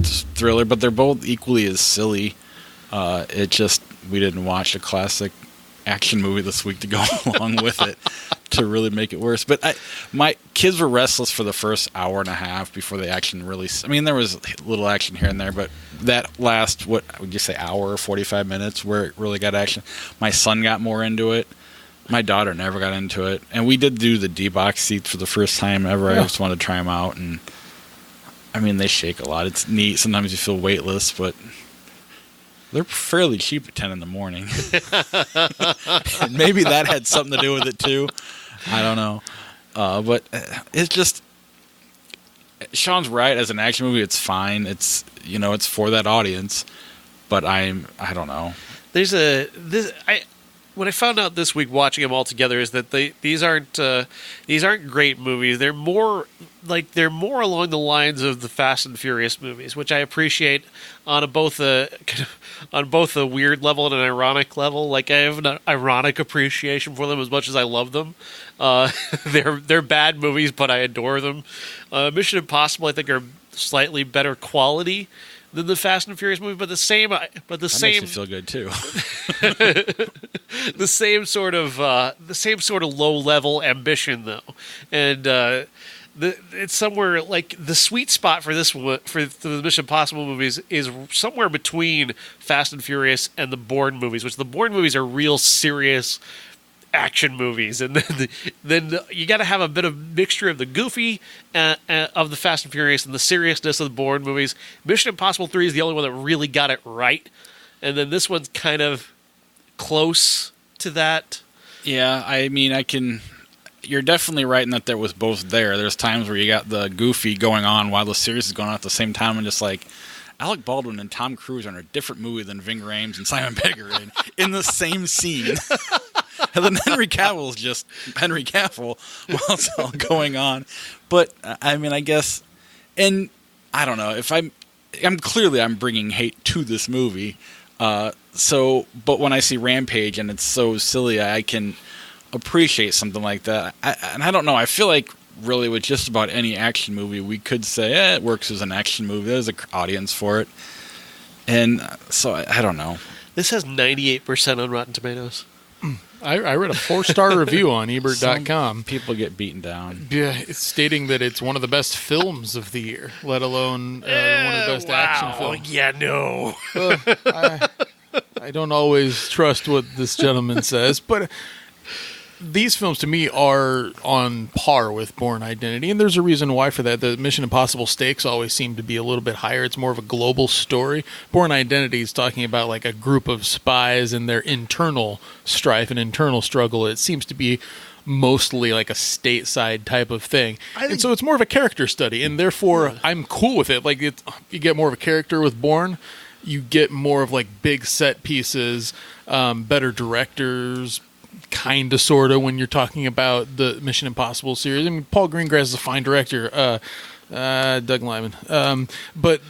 thriller, but they're both equally as silly. We didn't watch a classic action movie this week to go along with it to really make it worse. But my kids were restless for the first hour and a half before the action really. I mean, there was little action here and there, but that last, what would you say, hour or 45 minutes where it really got action. My son got more into it. My daughter never got into it. And we did do the D-box seats for the first time ever. Yeah. I just wanted to try them out. And I mean, they shake a lot. It's neat. Sometimes you feel weightless, but they're fairly cheap at 10 in the morning. Maybe that had something to do with it too. I don't know. But it's just, Sean's right. As an action movie, it's fine. It's, it's for that audience. But I don't know. What I found out this week watching them all together is that these aren't great movies. They're more along the lines of the Fast and Furious movies, which I appreciate on both a weird level and an ironic level. Like, I have an ironic appreciation for them as much as I love them. They're bad movies, but I adore them. Mission Impossible, I think, are slightly better quality than the Fast and Furious movie, but the same makes me feel good too. the same sort of low level ambition though, and it's somewhere like the sweet spot for this one, for the Mission Impossible movies, is somewhere between Fast and Furious and the Bourne movies, which the Bourne movies are real serious action movies, and then you got to have a bit of mixture of the goofy of the Fast and Furious and the seriousness of the Bourne movies. Mission Impossible 3 is the only one that really got it right, and then this one's kind of close to that. Yeah, I mean, you're definitely right in that there was both there. There's times where you got the goofy going on while the serious is going on at the same time, and just like, Alec Baldwin and Tom Cruise are in a different movie than Ving Rhames and Simon Pegg are in the same scene. And then Henry Cavill's just Henry Cavill while it's all going on. But, I mean, I guess, and I don't know, if I'm bringing hate to this movie. But when I see Rampage and it's so silly, I can appreciate something like that. And I don't know, I feel like really with just about any action movie, we could say, it works as an action movie. There's an audience for it. And so I don't know. This has 98% on Rotten Tomatoes. I read a 4-star review on ebert.com. People get beaten down. Yeah, it's stating that it's one of the best films of the year, let alone one of the best action films. Yeah, no. I don't always trust what this gentleman says, but these films to me are on par with Bourne Identity, and there's a reason why for that. The Mission Impossible stakes always seem to be a little bit higher. It's more of a global story. Bourne Identity is talking about like a group of spies and their internal strife and internal struggle. It seems to be mostly like a stateside type of thing, and so it's more of a character study, and therefore I'm cool with it. Like you get more of a character with Bourne. You get more of like big set pieces, better directors, kind of, sort of, when you're talking about the Mission Impossible series. I mean, Paul Greengrass is a fine director, Doug Liman. But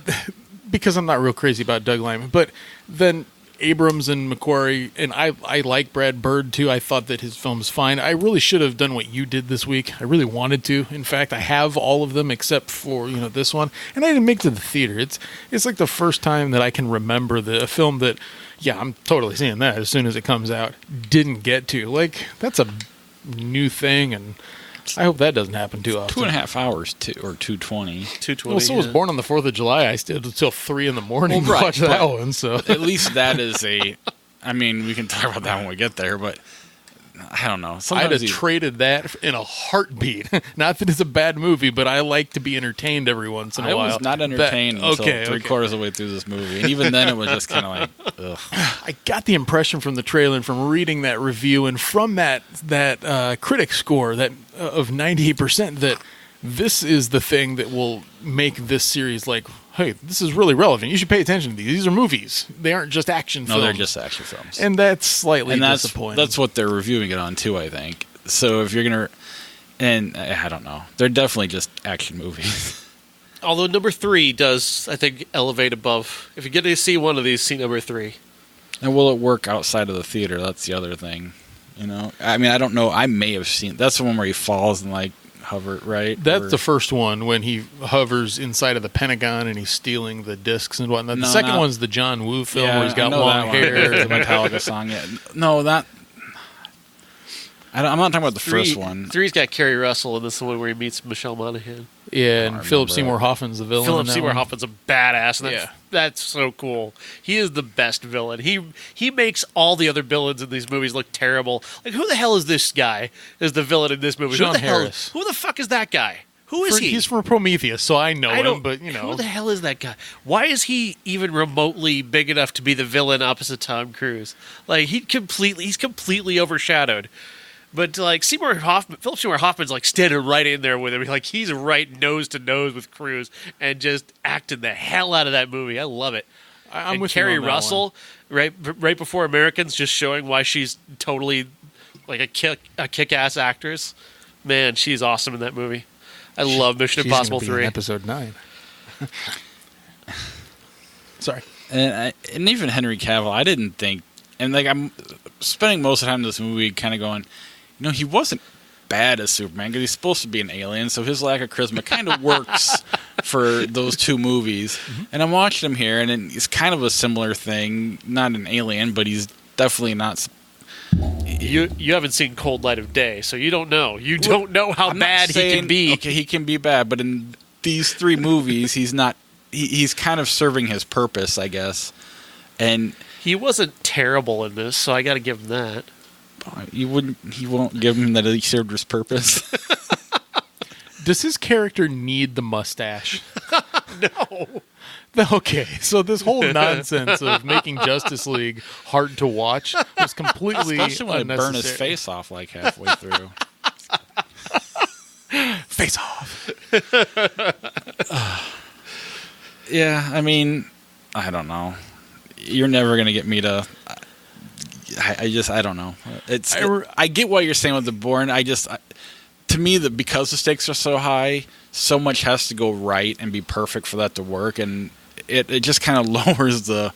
because I'm not real crazy about Doug Liman. But then Abrams and McQuarrie, and I like Brad Bird too. I thought that his film's fine. I really should have done what you did this week. I really wanted to. In fact, I have all of them except for this one, and I didn't make it to the theater. It's like the first time that I can remember a film that, yeah, I'm totally seeing that as soon as it comes out, didn't get to. Like, that's a new thing, and I hope that doesn't happen too often. 2.5 hours, or 2:20. 2:20. Well, so was Born on the 4th of July. I stayed until 3 in the morning to watch that one. So at least that is I mean, we can talk about that when we get there, but I don't know. I'd have traded that in a heartbeat. Not that it's a bad movie, but I like to be entertained every once in a while. I was not entertained until three-quarters of the way through this movie. And even then, it was just kind of like, ugh. I got the impression from the trailer and from reading that review and from that critic score of 98% that this is the thing that will make this series like, hey, this is really relevant. You should pay attention to these. These are movies. They aren't just action films. No, they're just action films. And that's slightly disappointing. That's what they're reviewing it on, too, I think. So if you're going to... And I don't know. They're definitely just action movies. Although number 3 does, I think, elevate above. If you get to see one of these, see number 3. And will it work outside of the theater? That's the other thing. I mean, I don't know. I may have seen... That's the one where he falls and, like, hover, right? That's the first one when he hovers inside of the Pentagon and he's stealing the discs and whatnot. The second one's the John Woo film where he's got long hair. The Metallica song. Yeah. No, that... I'm not talking about the first one. 3's got Kerry Russell, and this is the one where he meets Michelle Monaghan. Yeah, and Philip Seymour Hoffman's the villain. Philip Seymour Hoffman's a badass. And that's so cool. He is the best villain. He makes all the other villains in these movies look terrible. Like, who the hell is this guy? Is the villain in this movie? Sean Harris. Who the fuck is that guy? Who is he? He's from Prometheus, so I know him. But who the hell is that guy? Why is he even remotely big enough to be the villain opposite Tom Cruise? Like, he's completely overshadowed. But like Philip Seymour Hoffman's like standing right in there with him. Like, he's right nose to nose with Cruise and just acting the hell out of that movie. I love it. I'm with Kerry Russell, right before Americans, just showing why she's totally like a kick-ass actress. Man, she's awesome in that movie. I love Mission Impossible 3. Episode 9. Sorry. And even Henry Cavill, I didn't think, and like I'm spending most of the time in this movie kind of going, he wasn't bad as Superman because he's supposed to be an alien, so his lack of charisma kind of works for those two movies. Mm-hmm. And I'm watching him here, and it's kind of a similar thing. Not an alien, but he's definitely not. You haven't seen Cold Light of Day, so you don't know. You don't know how bad he can be. Okay, he can be bad, but in these 3 movies, he's not. He's kind of serving his purpose, I guess. And he wasn't terrible in this, so I got to give him that. He won't give him that he served his purpose. Does his character need the mustache? No. Okay, so this whole nonsense of making Justice League hard to watch was completely especially when unnecessary. It burned his face off like halfway through. Face off. Yeah, I mean, I don't know. You're never gonna get me to. I don't know. I get what you're saying with the Bourne. To me, because the stakes are so high, so much has to go right and be perfect for that to work, and it just kind of lowers the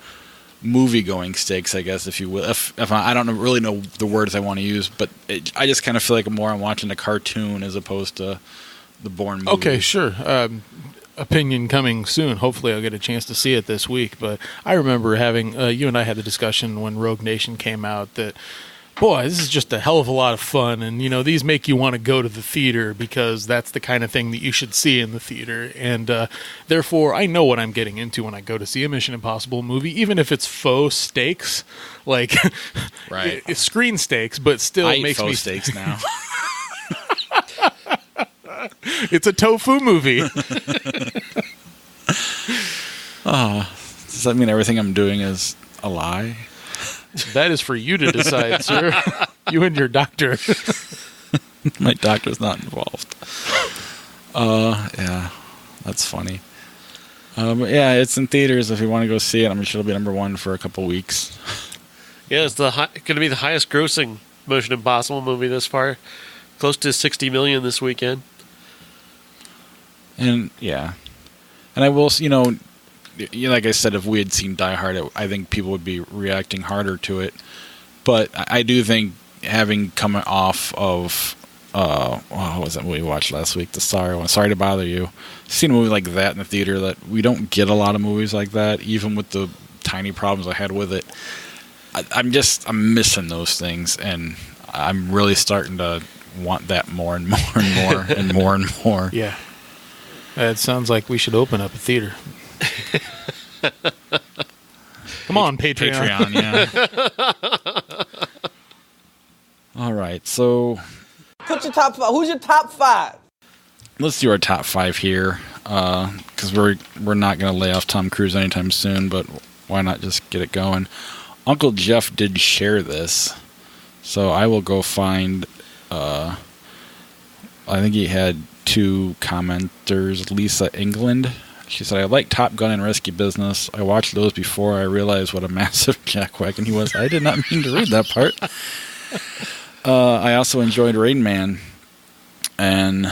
movie-going stakes, I guess, if you will. If I don't really know the words I want to use, but I just kind of feel like I'm watching a cartoon as opposed to the Bourne movie. Okay, sure. Opinion coming soon. Hopefully I'll get a chance to see it this week. But I remember having, you and I had a discussion when Rogue Nation came out that boy, this is just a hell of a lot of fun. And, these make you want to go to the theater because that's the kind of thing that you should see in the theater. And therefore, I know what I'm getting into when I go to see a Mission Impossible movie, even if it's faux stakes, like right. It's screen stakes, but still I eat makes faux me steaks now. It's a tofu movie. Does that mean everything I'm doing is a lie? That is for you to decide, sir. You and your doctor. My doctor's not involved. Yeah, that's funny. But yeah, it's in theaters. If you want to go see it, I'm sure it'll be number one for a couple weeks. Yeah, it's going to be the highest grossing Mission Impossible movie this far. Close to $60 million this weekend. And yeah, and I will, like I said, if we had seen Die Hard, I think people would be reacting harder to it. But I do think having come off of, what was that movie we watched last week? The Sorry one. Sorry to Bother You. Seeing a movie like that in the theater, that we don't get a lot of movies like that, even with the tiny problems I had with it. I'm missing those things, and I'm really starting to want that more and more and more and more and more. Yeah. It sounds like we should open up a theater. Come on, Patreon. Yeah. All right, so Put your top 5. Who's your top 5? let's do our top 5 here, because we're not going to lay off Tom Cruise anytime soon, but why not just get it going? Uncle Jeff did share this, so I will go find, I think he had 2 commenters. Lisa England, she said, I like Top Gun and Risky Business. I watched those before I realized what a massive jackwagon he was. I did not mean to read that part. I also enjoyed Rain Man, and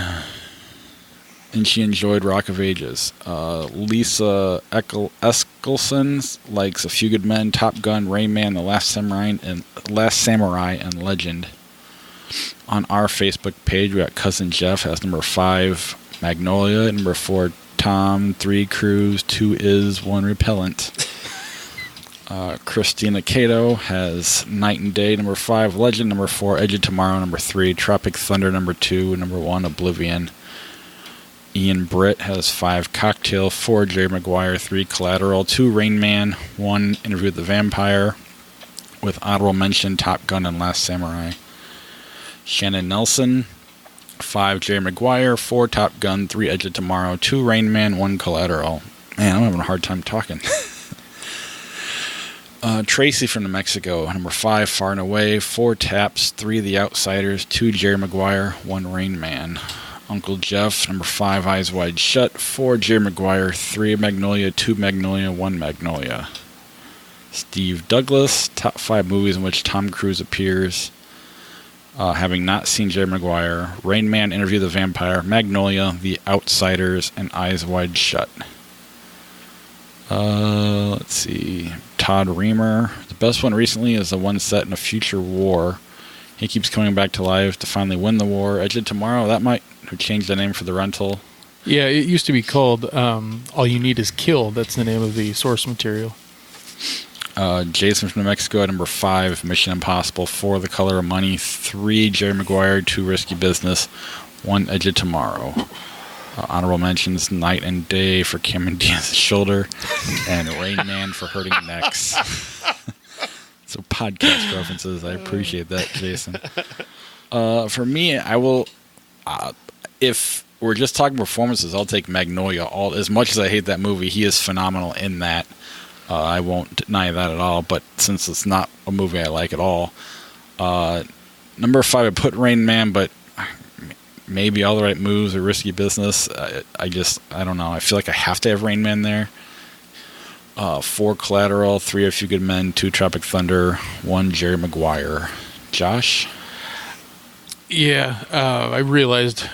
she enjoyed Rock of Ages. Lisa Eskelson likes A Few Good Men, Top Gun, Rain Man, The Last Samurai, and Legend. On our Facebook page, we got Cousin Jeff has number 5, Magnolia, number 4, Tom, 3, Cruise, 2, Is, 1, Repellent. Christina Cato has Night and Day, number 5, Legend, number 4, Edge of Tomorrow, number 3, Tropic Thunder, number 2, number 1, Oblivion. Ian Britt has 5, Cocktail, 4, Jerry Maguire, 3, Collateral, 2, Rain Man, 1, Interview with the Vampire, with honorable mention, Top Gun and Last Samurai. Shannon Nelson, 5, Jerry Maguire, 4, Top Gun, 3, Edge of Tomorrow, 2, Rain Man, 1, Collateral. Man, I'm having a hard time talking. Tracy from New Mexico, number 5, Far and Away, 4, Taps, 3, The Outsiders, 2, Jerry Maguire, 1, Rain Man. Uncle Jeff, number 5, Eyes Wide Shut, 4, Jerry Maguire, 3, Magnolia, 2, Magnolia, 1, Magnolia. Steve Douglas, top 5 movies in which Tom Cruise appears. Having not seen Jerry Maguire, Rain Man, Interview the Vampire, Magnolia, The Outsiders, and Eyes Wide Shut. Let's see. Todd Reamer. The best one recently is the one set in a future war. He keeps coming back to life to finally win the war. Edge of Tomorrow, that might have changed the name for the rental. Yeah, it used to be called All You Need Is Kill. That's the name of the source material. Jason from New Mexico at number 5, Mission Impossible, 4, The Color of Money, 3, Jerry Maguire, 2, Risky Business, 1, Edge of Tomorrow. Honorable mentions, Night and Day for Cameron Diaz's shoulder, and Rain Man for hurting necks. So podcast references, I appreciate that, Jason. For me, I will, if we're just talking performances, I'll take Magnolia. As much as I hate that movie, he is phenomenal in that. I won't deny that at all, but since it's not a movie I like at all. Number 5, I put Rain Man, but maybe All the Right Moves or Risky Business. I don't know. I feel like I have to have Rain Man there. 4, Collateral, 3, A Few Good Men, 2, Tropic Thunder, 1, Jerry Maguire. Josh? Yeah, I realized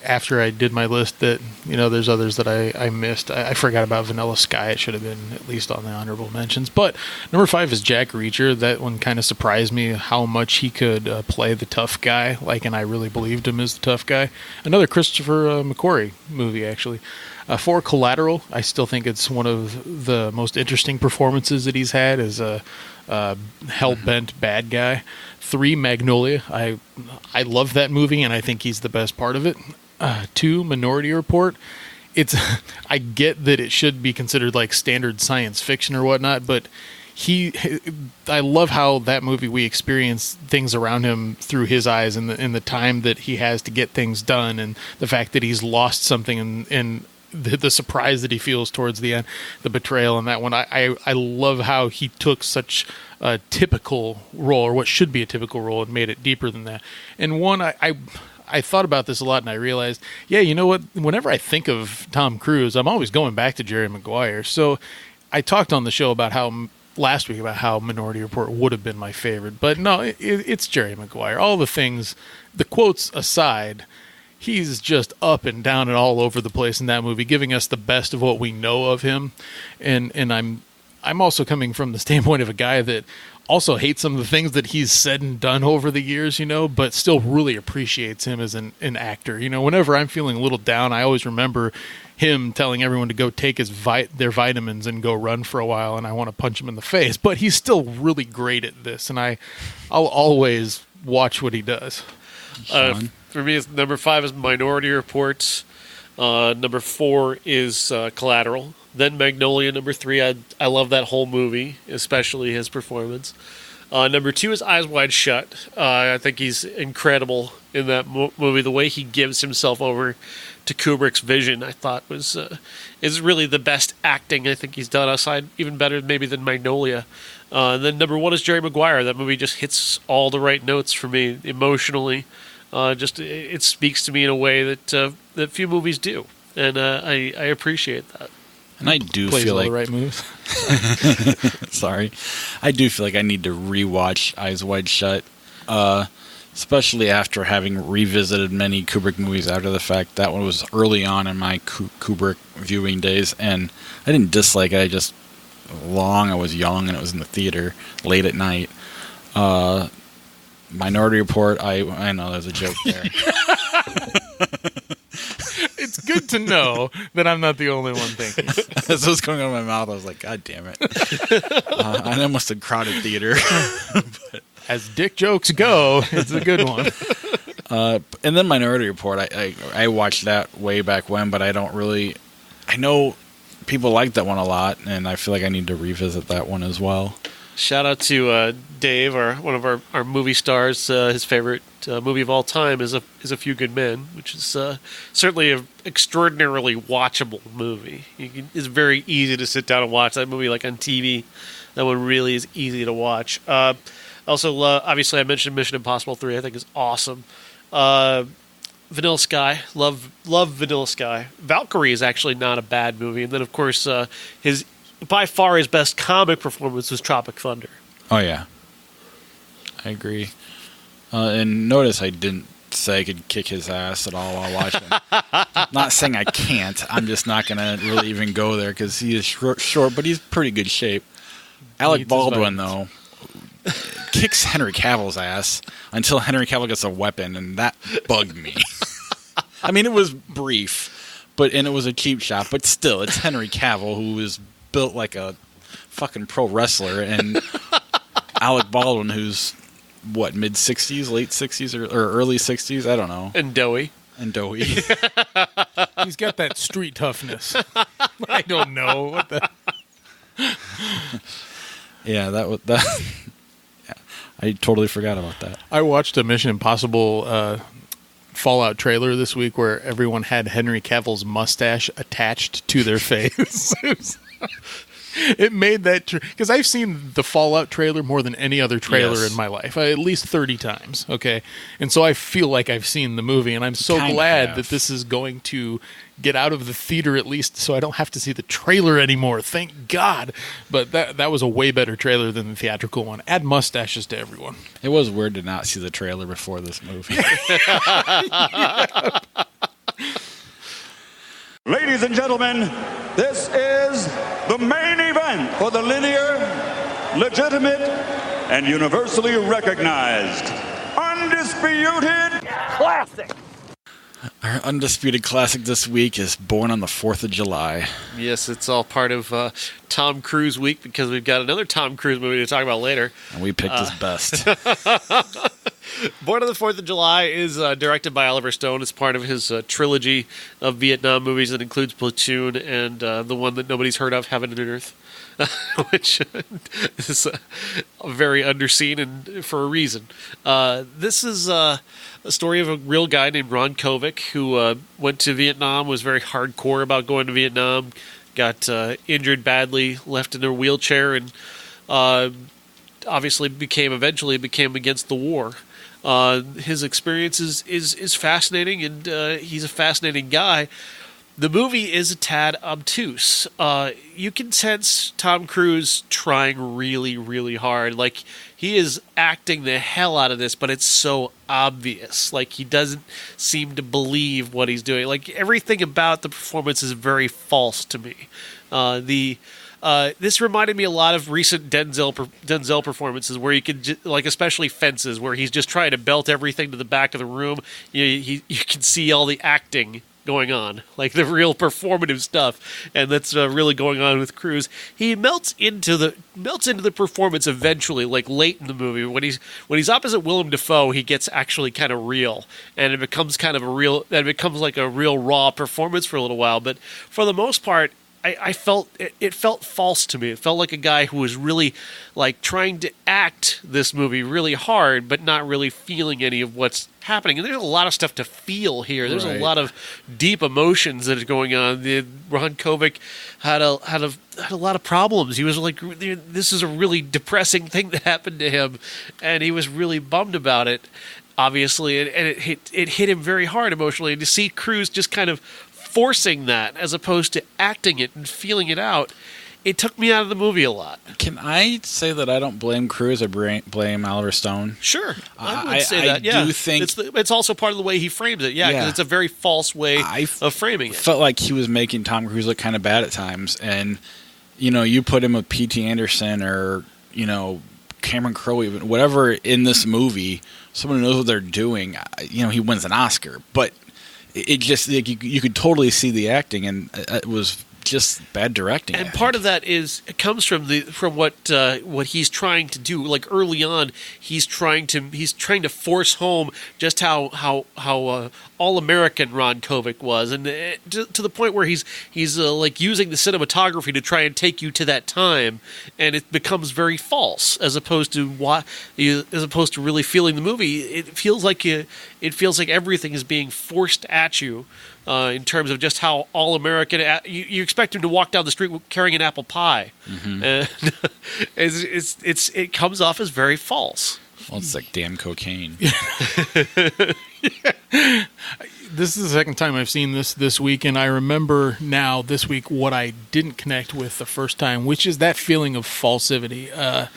after I did my list that, there's others that I missed. I forgot about Vanilla Sky. It should have been at least on the honorable mentions. But number 5 is Jack Reacher. That one kind of surprised me how much he could play the tough guy, and I really believed him as the tough guy. Another Christopher McQuarrie movie, actually. For Collateral, I still think it's one of the most interesting performances that he's had as a hell-bent bad guy. 3, Magnolia. I love that movie, and I think he's the best part of it. 2, Minority Report. I get that it should be considered like standard science fiction or whatnot, but I love how that movie, we experience things around him through his eyes, and the time that he has to get things done, and the fact that he's lost something, and the surprise that he feels towards the end, the betrayal in that one. I love how he took such a typical role, or what should be a typical role, and made it deeper than that. And one, I thought about this a lot, and I realized, yeah, you know what? Whenever I think of Tom Cruise, I'm always going back to Jerry Maguire. So I talked on the show last week about how Minority Report would have been my favorite, but no, it's Jerry Maguire. All the things, the quotes aside, he's just up and down and all over the place in that movie, giving us the best of what we know of him. And I'm also coming from the standpoint of a guy that also hates some of the things that he's said and done over the years, but still really appreciates him as an actor. Whenever I'm feeling a little down, I always remember him telling everyone to go take their vitamins and go run for a while, and I want to punch him in the face. But he's still really great at this, and I'll always watch what he does. For me, number 5 is Minority Report. Number 4 is Collateral. Then Magnolia, number 3. I love that whole movie, especially his performance. Number 2 is Eyes Wide Shut. I think he's incredible in that movie. The way he gives himself over to Kubrick's vision, I thought is really the best acting I think he's done, aside even better maybe than Magnolia. And then number 1 is Jerry Maguire. That movie just hits all the right notes for me emotionally. It speaks to me in a way that few movies do, and I appreciate that. And I do Plays feel all like the right moves. Sorry, I do feel like I need to rewatch Eyes Wide Shut, especially after having revisited many Kubrick movies after the fact. That one was early on in my Kubrick viewing days, and I didn't dislike it. I was young, and it was in the theater late at night. Minority Report. I know there's a joke there. It's good to know that I'm not the only one thinking. As it was going out of my mouth, I was like, God damn it. I almost a crowded theater. But, as dick jokes go, it's a good one. And then Minority Report, I watched that way back when, but I know people like that one a lot, and I feel like I need to revisit that one as well. Shout out to Dave, one of our movie stars. His favorite movie of all time is A Few Good Men, which is certainly an extraordinarily watchable movie. It's very easy to sit down and watch that movie, like on TV. That one really is easy to watch. Also, obviously, I mentioned Mission Impossible 3. I think is awesome. Vanilla Sky, love Vanilla Sky. Valkyrie is actually not a bad movie, and then of course by far his best comic performance was Tropic Thunder. Oh, yeah. I agree. And notice I didn't say I could kick his ass at all while watching. Not saying I can't. I'm just not going to really even go there because he is short, but he's pretty good shape. Alec Baldwin, though, kicks Henry Cavill's ass until Henry Cavill gets a weapon, and that bugged me. I mean, it was brief, and it was a cheap shot, but still, it's Henry Cavill, who is built like a fucking pro wrestler, and Alec Baldwin, who's mid-60s, late 60s, or early 60s, I don't know. And doughy. He's got that street toughness. I don't know what the. Yeah, that. Yeah, I totally forgot about that. I watched a Mission Impossible Fallout trailer this week where everyone had Henry Cavill's mustache attached to their face. It made that because I've seen the Fallout trailer more than any other trailer in my life, at least 30 times. Okay, and so I feel like I've seen the movie, and I'm so glad that this is going to get out of the theater at least, so I don't have to see the trailer anymore. Thank God. But that was a way better trailer than the theatrical one. Add mustaches to everyone. It was weird to not see the trailer before this movie. Ladies and gentlemen, this is the main event for the linear, legitimate, and universally recognized Undisputed Classic. Our Undisputed Classic this week is Born on the 4th of July. Yes, it's all part of Tom Cruise week because we've got another Tom Cruise movie to talk about later. And we picked his best. Born on the 4th of July is directed by Oliver Stone. It's part of his trilogy of Vietnam movies that includes Platoon and the one that nobody's heard of, Heaven and Earth, which is very underseen and for a reason. This is a story of a real guy named Ron Kovic who went to Vietnam, was very hardcore about going to Vietnam, got injured badly, left in a wheelchair, and obviously eventually became against the war. His experience is fascinating, and he's a fascinating guy. The movie is a tad obtuse. You can sense Tom Cruise trying really, really hard. Like, he is acting the hell out of this, but it's so obvious. Like, he doesn't seem to believe what he's doing. Like, everything about the performance is very false to me. This reminded me a lot of recent Denzel performances where you could, like, especially Fences, where he's just trying to belt everything to the back of the room. You can see all the acting going on, like the real performative stuff, and that's really going on with Cruise. He melts into the performance eventually, like late in the movie when he's opposite Willem Dafoe. He gets actually kind of real, and it becomes like a real raw performance for a little while. But for the most part, I felt it felt false to me. It felt like a guy who was really like trying to act this movie really hard, but not really feeling any of what's happening. And there's a lot of stuff to feel here. There's a lot of deep emotions that are going on. Ron Kovic had a lot of problems. He was like, this is a really depressing thing that happened to him, and he was really bummed about it, obviously, and it hit him very hard emotionally. And to see Cruise just kind of forcing that as opposed to acting it and feeling it out, it took me out of the movie a lot. Can I say that I don't blame Cruise or blame Oliver Stone? Sure, I would say that. Yeah, I do think it's also part of the way he frames it. Yeah, because it's a very false way of framing it. Felt like he was making Tom Cruise look kind of bad at times, and you put him with P.T. Anderson or Cameron Crowe, even whatever in this movie, someone who knows what they're doing. He wins an Oscar, but it just like you could totally see the acting, and it was just bad directing. And part of that comes from what he's trying to do. Like early on, he's trying to force home just how all American Ron Kovic was, and to the point where he's like using the cinematography to try and take you to that time, and it becomes very false as opposed to really feeling the movie. It feels like everything is being forced at you. In terms of just how all-American, you expect him to walk down the street carrying an apple pie, and it comes off as very false. Well, it's like damn cocaine. This is the second time I've seen this week, and I remember now this week what I didn't connect with the first time, which is that feeling of falsivity.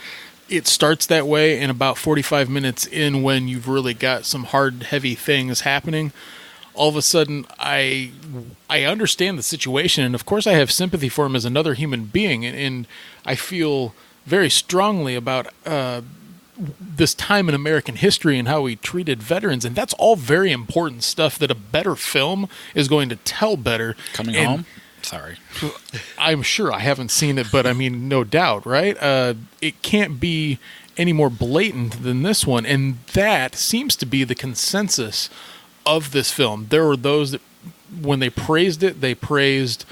It starts that way, and about 45 minutes in, when you've really got some hard, heavy things happening, all of a sudden, I understand the situation, and of course I have sympathy for him as another human being, and I feel very strongly about this time in American history and how we treated veterans, and that's all very important stuff that a better film is going to tell better. Coming Home? Sorry. I'm sure I haven't seen it, but I mean, no doubt, right? It can't be any more blatant than this one, and that seems to be the consensus of this film. There were those that, when they praised it, they praised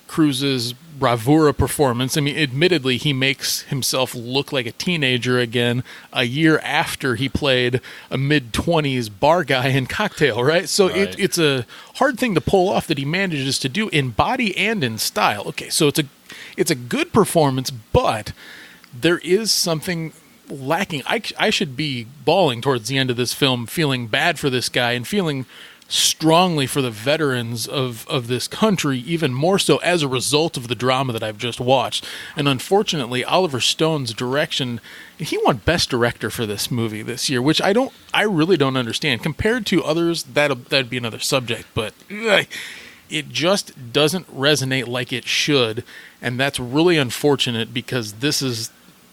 Cruise's bravura performance. I mean, admittedly, he makes himself look like a teenager again a year after he played a mid-20s bar guy in Cocktail, right? So it's a hard thing to pull off that he manages to do in body and in style. Okay, so it's a good performance, but there is something lacking. I should be bawling towards the end of this film, feeling bad for this guy and feeling strongly for the veterans of this country, even more so as a result of the drama that I've just watched. And unfortunately, Oliver Stone's direction, he won Best Director for this movie this year, which I really don't understand. Compared to others, that'd be another subject, but it just doesn't resonate like it should, and that's really unfortunate because this is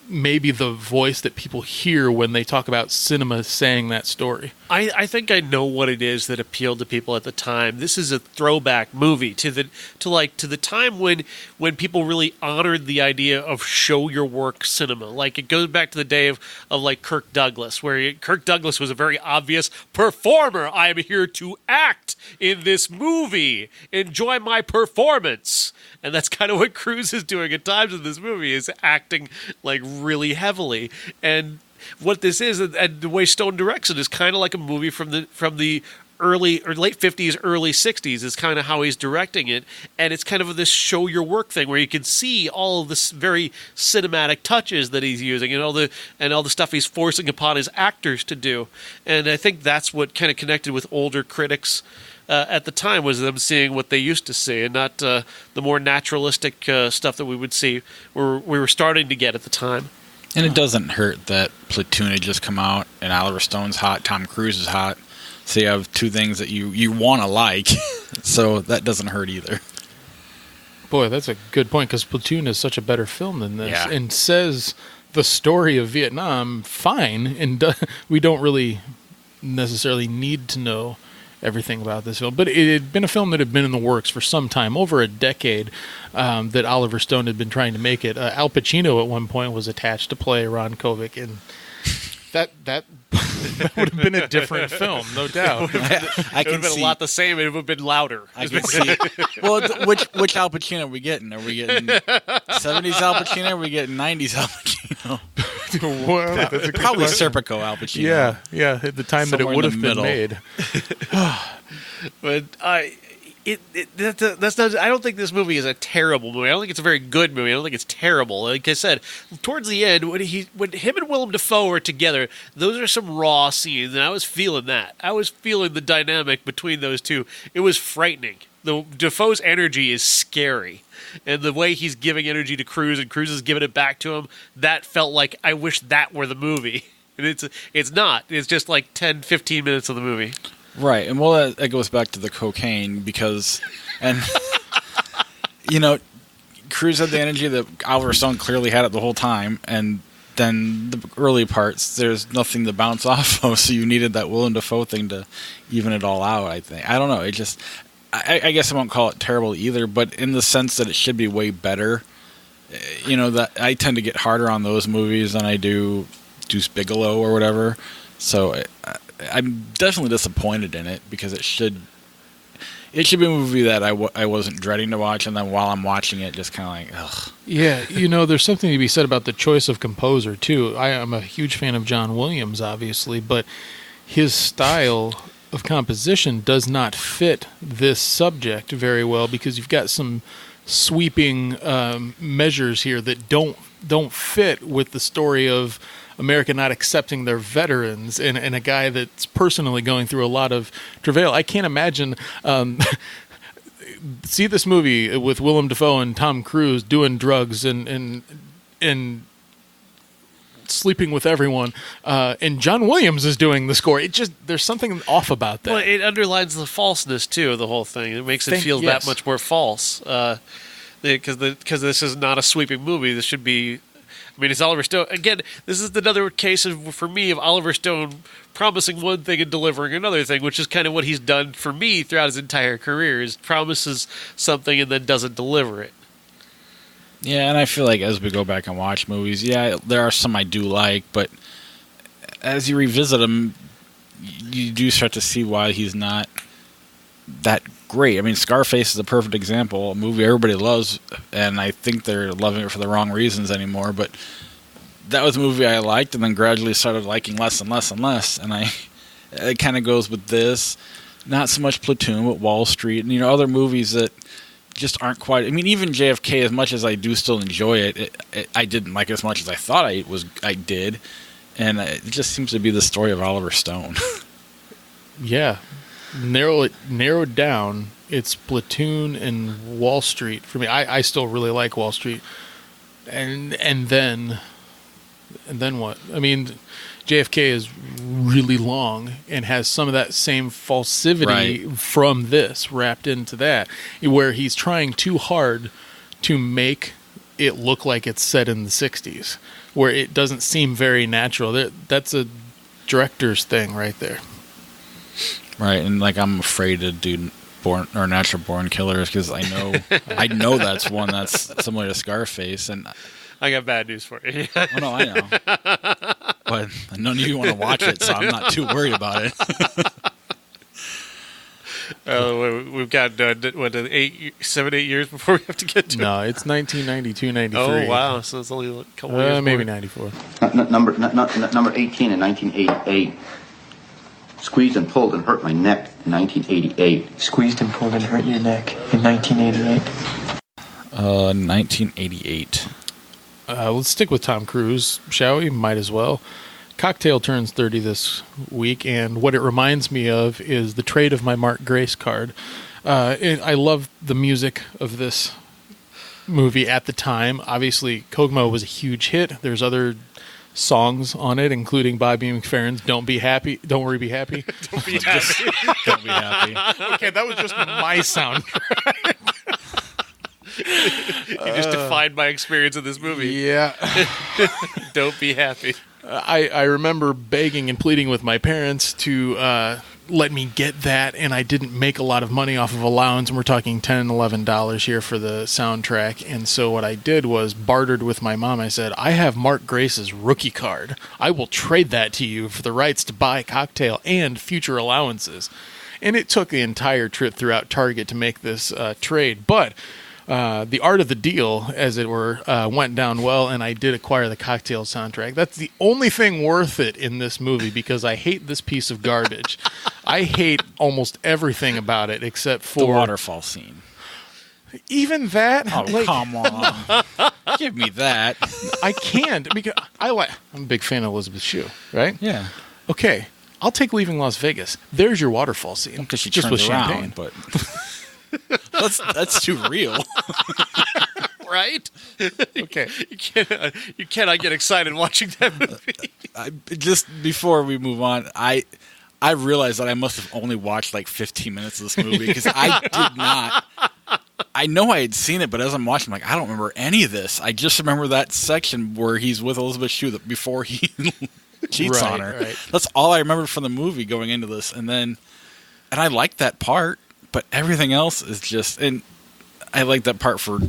maybe the voice that people hear when they talk about cinema saying that story. I think I know what it is that appealed to people at the time. This is a throwback movie to the time when people really honored the idea of show your work cinema. Like, it goes back to the day of like Kirk Douglas, where Kirk Douglas was a very obvious performer. I am here to act in this movie. Enjoy my performance. And that's kind of what Cruise is doing at times in this movie, is acting like really heavily. And what this is, and the way Stone directs it, is kind of like a movie from the early or late 50s, early 60s is kind of how he's directing it. And it's kind of this show your work thing where you can see all of this very cinematic touches that he's using and all the stuff he's forcing upon his actors to do. And I think that's what kind of connected with older critics at the time, was them seeing what they used to see and not the more naturalistic stuff that we would see we were starting to get at the time. And it doesn't hurt that Platoon had just come out and Oliver Stone's hot, Tom Cruise is hot. So you have two things that you want to like. So that doesn't hurt either. Boy, that's a good point, because Platoon is such a better film than this, Yeah. and says the story of Vietnam fine, and we don't really necessarily need to know everything about this film. But it had been a film that had been in the works for some time, over a decade, that Oliver Stone had been trying to make it. Al Pacino at one point was attached to play Ron Kovic, and that would have been a different film, no doubt. I It would can have been see. a lot the same. It would have been louder. I can see. Well, which Al Pacino are we getting? Are we getting 70s Al Pacino? Or are we getting 90s Al Pacino? Well, that's a good Probably question. Serpico Al Pacino. Yeah, at the time that it Somewhere would in have the been middle. made. But that's not. I don't think this movie is a terrible movie. I don't think it's a very good movie. I don't think it's terrible. Like I said, towards the end, when him and Willem Dafoe are together, those are some raw scenes, and I was feeling that. I was feeling the dynamic between those two. It was frightening. The Dafoe's energy is scary, and the way he's giving energy to Cruise and Cruise is giving it back to him, that felt like I wish that were the movie. And it's not. It's just like 10, 15 minutes of the movie. Right, and well, that goes back to the cocaine because, and Cruise had the energy that Oliver Stone clearly had it the whole time, and then the early parts, there's nothing to bounce off of, so you needed that Willem Dafoe thing to even it all out. I think. I don't know. It just, I guess I won't call it terrible either, but in the sense that it should be way better. That I tend to get harder on those movies than I do Deuce Bigelow or whatever. So I'm definitely disappointed in it because it should be a movie that I wasn't dreading to watch, and then while I'm watching it, just kind of like, ugh. Yeah, there's something to be said about the choice of composer, too. I am a huge fan of John Williams, obviously, but his style of composition does not fit this subject very well because you've got some sweeping measures here that don't fit with the story of America not accepting their veterans and a guy that's personally going through a lot of travail. I can't imagine see this movie with Willem Dafoe and Tom Cruise doing drugs and sleeping with everyone, and John Williams is doing the score. There's something off about that. Well, it underlines the falseness too of the whole thing. It makes it feel that much more false. Because this is not a sweeping movie. This should be. I mean, it's Oliver Stone. Again, this is another case for me of Oliver Stone promising one thing and delivering another thing, which is kind of what he's done for me throughout his entire career, is promises something and then doesn't deliver it. Yeah, and I feel like as we go back and watch movies, there are some I do like, but as you revisit them, you do start to see why he's not that great. I mean, Scarface is a perfect example, a movie everybody loves, and I think they're loving it for the wrong reasons anymore, but that was a movie I liked and then gradually started liking less and less and less, and it kind of goes with this. Not so much Platoon, but Wall Street, and other movies that just aren't quite. I mean, even JFK, as much as I do still enjoy it, I didn't like it as much as I thought I did, and it just seems to be the story of Oliver Stone. Yeah. Narrowed down, it's Platoon and Wall Street for me. I still really like Wall Street, and then what? I mean, JFK is really long and has some of that same falsivity from this wrapped into that, where he's trying too hard to make it look like it's set in the 60s, where it doesn't seem very natural. That's a director's thing right there. Right, and like I'm afraid to do natural born killers because I know that's one that's similar to Scarface, and I got bad news for you. oh no, I know, but none of you want to watch it, so I'm not too worried about it. We've got 7, 8 years before we have to get to. No, it's 1992, 93. Oh wow, so it's only a couple years. Maybe more. 94. Number 18 in 1988. Squeezed and pulled and hurt my neck in 1988. Squeezed and pulled and hurt your neck in 1988. 1988. Let's stick with Tom Cruise, shall we? Might as well. Cocktail turns 30 this week, and what it reminds me of is the trade of my Mark Grace card. I love the music of this movie at the time. Obviously, Kogmo was a huge hit. There's other songs on it, including Bobby McFerrin's "Don't Be Happy, Don't Worry, Be Happy." Don't be happy. Don't be happy. Okay, that was just my soundtrack. You just defined my experience of this movie. Yeah. Don't be happy. I remember begging and pleading with my parents to let me get that, and I didn't make a lot of money off of allowance, and we're talking $10, $11 here for the soundtrack. And so what I did was bartered with my mom. I said, I have Mark Grace's rookie card. I will trade that to you for the rights to buy Cocktail and future allowances. And it took the entire trip throughout Target to make this trade. But the art of the deal, as it were, went down well, and I did acquire the Cocktail soundtrack. That's the only thing worth it in this movie because I hate this piece of garbage. I hate almost everything about it except for The waterfall scene. Even that. Oh, come on. Give me that. I can't because I'm a big fan of Elisabeth Shue, right? Yeah. Okay, I'll take Leaving Las Vegas. There's your waterfall scene. Because she just turns with around, champagne. but that's too real. Right? Okay. You cannot get excited watching that movie. Just before we move on, I realized that I must have only watched like 15 minutes of this movie because I did not. I know I had seen it, but as I'm watching, I'm like, I don't remember any of this. I just remember that section where he's with Elisabeth Shue before he cheats on her. Right. That's all I remember from the movie going into this. And I liked that part, but everything else is just, and I like that part for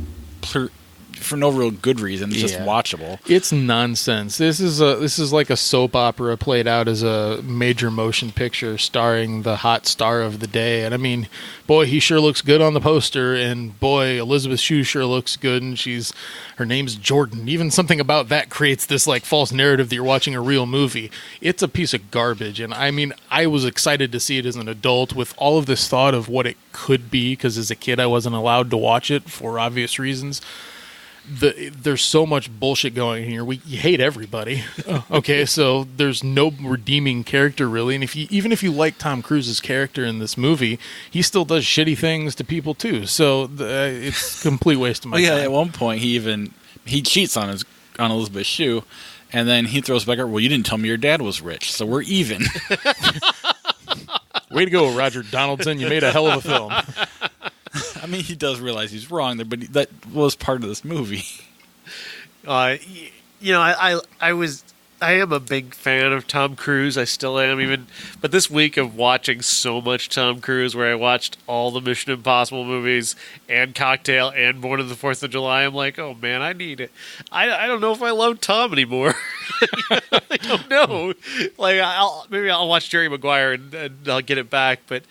no real good reason. It's just watchable. It's nonsense. This is like a soap opera played out as a major motion picture starring the hot star of the day. And I mean, boy, he sure looks good on the poster, and boy, Elisabeth Shue sure looks good, and her name's Jordan. Even something about that creates this like false narrative that you're watching a real movie. It's a piece of garbage. And I mean, I was excited to see it as an adult with all of this thought of what it could be, because as a kid I wasn't allowed to watch it for obvious reasons. There's so much bullshit going here. You hate everybody. Okay, so there's no redeeming character really. And even if you like Tom Cruise's character in this movie, he still does shitty things to people too. So it's a complete waste of my time. At one point he cheats on Elisabeth Shue, and then he throws back up, well, you didn't tell me your dad was rich, so we're even. Way to go, Roger Donaldson. You made a hell of a film. I mean, he does realize he's wrong there, but that was part of this movie. I am a big fan of Tom Cruise. I still am, but this week of watching so much Tom Cruise, where I watched all the Mission Impossible movies and Cocktail and Born on the 4th of July, I'm like, oh man, I need it. I don't know if I love Tom anymore. I don't know. Like, maybe I'll watch Jerry Maguire and I'll get it back, but.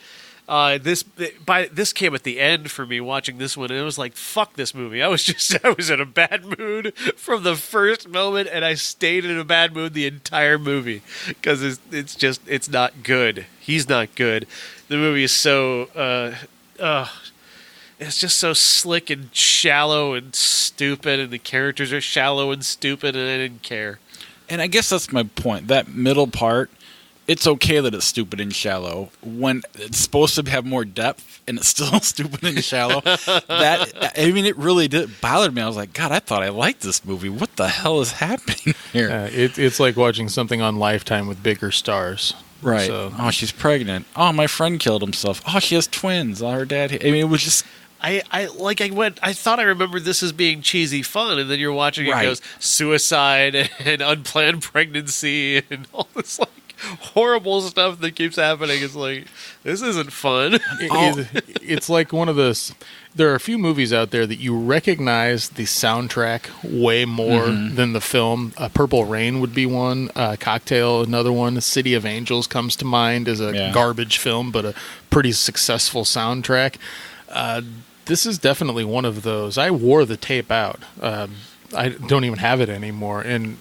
This came at the end for me watching this one, and it was like, fuck this movie. I was in a bad mood from the first moment, and I stayed in a bad mood the entire movie because it's not good. He's not good. The movie is so it's just so slick and shallow and stupid, and the characters are shallow and stupid, and I didn't care. And I guess that's my point. That middle part, it's okay that it's stupid and shallow when it's supposed to have more depth and it's still stupid and shallow. It really did bother me. I was like, God, I thought I liked this movie. What the hell is happening here? It's like watching something on Lifetime with bigger stars. Right. So. Oh, she's pregnant. Oh, my friend killed himself. Oh, she has twins. Oh, her dad. It was just. I thought I remembered this as being cheesy fun, and then you're watching it goes suicide and unplanned pregnancy and all this like. horrible stuff that keeps happening. It's like, this isn't fun. It's like one of those. There are a few movies out there that you recognize the soundtrack way more than the film. Purple Rain would be one. Cocktail, another one. City of Angels comes to mind as a garbage film, but a pretty successful soundtrack. This is definitely one of those. I wore the tape out. I don't even have it anymore, and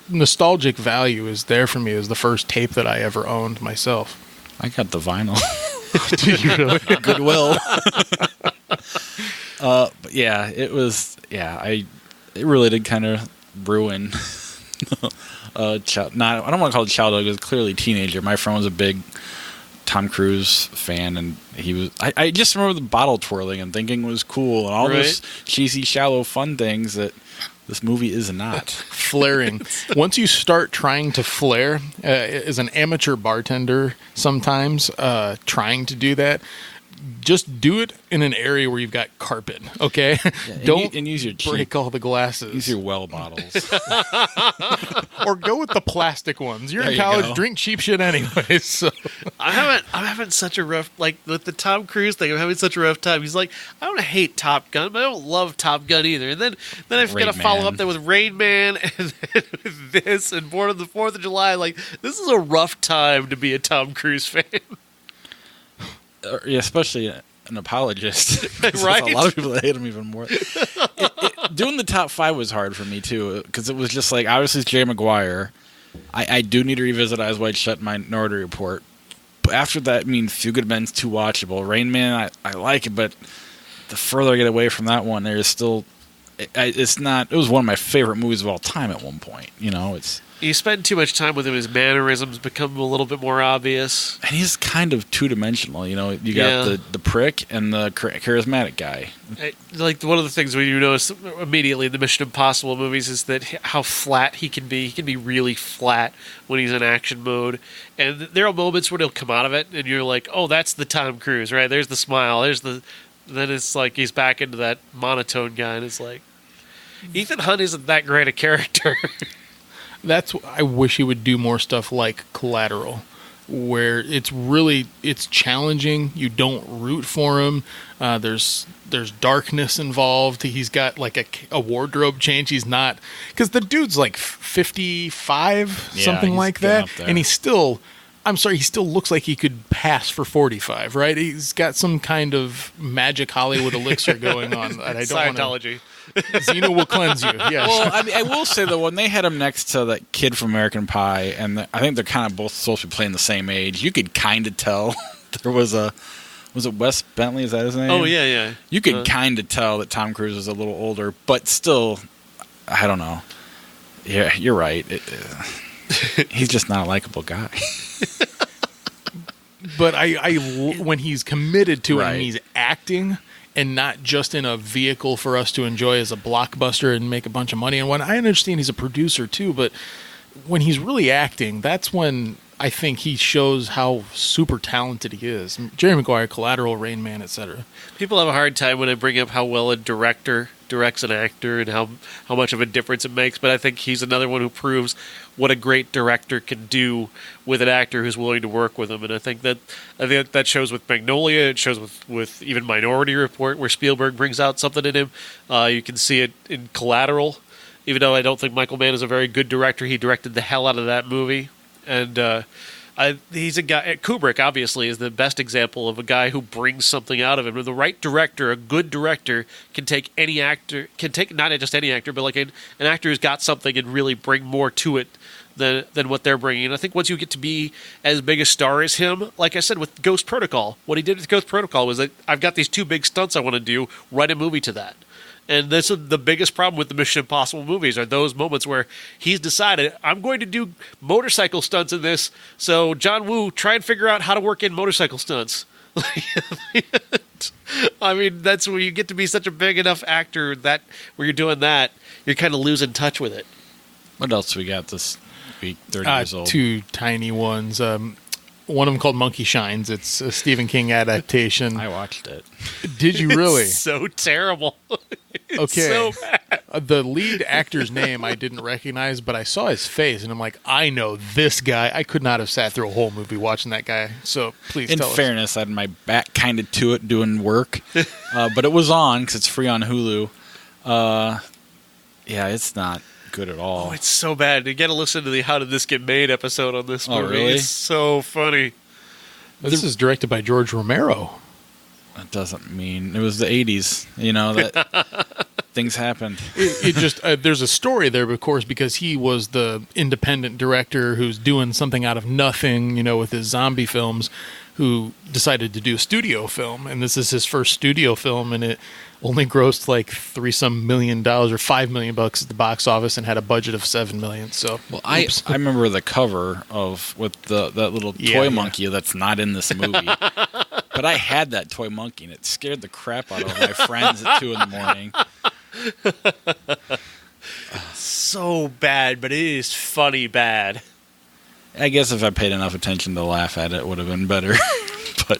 nostalgic value is there for me as the first tape that I ever owned myself. I got the vinyl. Did you really? Goodwill. But yeah, it was. Yeah, it really did kind of ruin. I don't want to call it childhood. It was clearly teenager. My friend was a big Tom Cruise fan, and he was. I just remember the bottle twirling and thinking it was cool, and all those cheesy, shallow, fun things that this movie is not. Flaring. Once you start trying to flare, as an amateur bartender, sometimes trying to do that, just do it in an area where you've got carpet, okay? Yeah, Don't use your break all the glasses. Use your well bottles. Or go with the plastic ones. You're There in you college, go. drink cheap shit anyway. So I'm having such a rough, like with the Tom Cruise thing, I'm having such a rough time. He's like, I don't hate Top Gun, but I don't love Top Gun either. And then I've got to follow up there with Rain Man and then with this and Born on the 4th of July. Like, this is a rough time to be a Tom Cruise fan. Yeah, especially an apologist. Right? There's a lot of people that hate him even more. Doing the top 5 was hard for me too, because it was just like, obviously it's Jerry Maguire. I do need to revisit Eyes Wide Shut and Minority Report, but after that, I mean, Few Good Men's too watchable. Rain Man, I like it, but the further I get away from that one, there's still it's not. It was one of my favorite movies of all time at one point. You know, You spend too much time with him, his mannerisms become a little bit more obvious. And he's kind of two-dimensional, you know. You got the prick and the charismatic guy. Like, one of the things we notice immediately in the Mission Impossible movies is that how flat he can be. He can be really flat when he's in action mode. And there are moments where he'll come out of it, and you're like, oh, that's the Tom Cruise, right? There's the smile. Then it's like he's back into that monotone guy, and it's like, Ethan Hunt isn't that great a character. I wish he would do more stuff like Collateral, where it's challenging. You don't root for him. There's darkness involved. He's got like a wardrobe change. He's not, because the dude's like 55, something like that, and he still looks like he could pass for 45. Right? He's got some kind of magic Hollywood elixir going on. That I don't Scientology. Xena will cleanse you. Yes. Well, I mean, I will say that when they had him next to that kid from American Pie, and I think they're kind of both supposed to be playing the same age, you could kind of tell there was it Wes Bentley? Is that his name? Oh, yeah. You could kind of tell that Tom Cruise is a little older, but still, I don't know. Yeah, you're right. He's just not a likable guy. But when he's committed to it and Right. he's acting and not just in a vehicle for us to enjoy as a blockbuster and make a bunch of money. And when I understand he's a producer too, but when he's really acting, that's when I think he shows how super talented he is. Jerry Maguire, Collateral, Rain Man, etc. People have a hard time when I bring up how well a director directs an actor and how much of a difference it makes, but I think he's another one who proves what a great director can do with an actor who's willing to work with him. And I think that shows with Magnolia. It shows with even Minority Report, where Spielberg brings out something in him. You can see it in Collateral. Even though I don't think Michael Mann is a very good director, he directed the hell out of that movie. And he's a guy. Kubrick obviously is the best example of a guy who brings something out of him. The right director, a good director, can take any actor, not just any actor, but like an actor who's got something and really bring more to it than what they're bringing. And I think once you get to be as big a star as him, like I said with Ghost Protocol, what he did with Ghost Protocol was that I've got these two big stunts I want to do. Write a movie to that. And this is the biggest problem with the Mission Impossible movies, are those moments where he's decided, I'm going to do motorcycle stunts in this, so John Woo, try and figure out how to work in motorcycle stunts. I mean, that's where you get to be such a big enough actor that where you're doing that, you're kind of losing touch with it. What else we got this week? 30 years old. Two tiny ones. One of them called Monkey Shines. It's a Stephen King adaptation. I watched it. Did you really? It's so terrible. It's Okay. so bad. The lead actor's name I didn't recognize, but I saw his face, and I'm like, I know this guy. I could not have sat through a whole movie watching that guy. So please tell us. In fairness, I had my back kind of to it doing work, but it was on because it's free on Hulu. Yeah, it's not good at all. Oh, it's so bad. You got to listen to the How Did This Get Made episode on this movie. Really? It's so funny. This is directed by George Romero. That doesn't mean it was the 80s. You know that things happened. It just there's a story there, of course, because he was the independent director who's doing something out of nothing, you know, with his zombie films, who decided to do a studio film, and this is his first studio film, and it only grossed like $3 million or $5 million at the box office, and had a budget of $7 million. So, well, I remember the cover with that little toy monkey that's not in this movie. But I had that toy monkey, and it scared the crap out of my friends at 2 a.m. So bad, but it is funny bad. I guess if I paid enough attention to laugh at it, it would have been better. But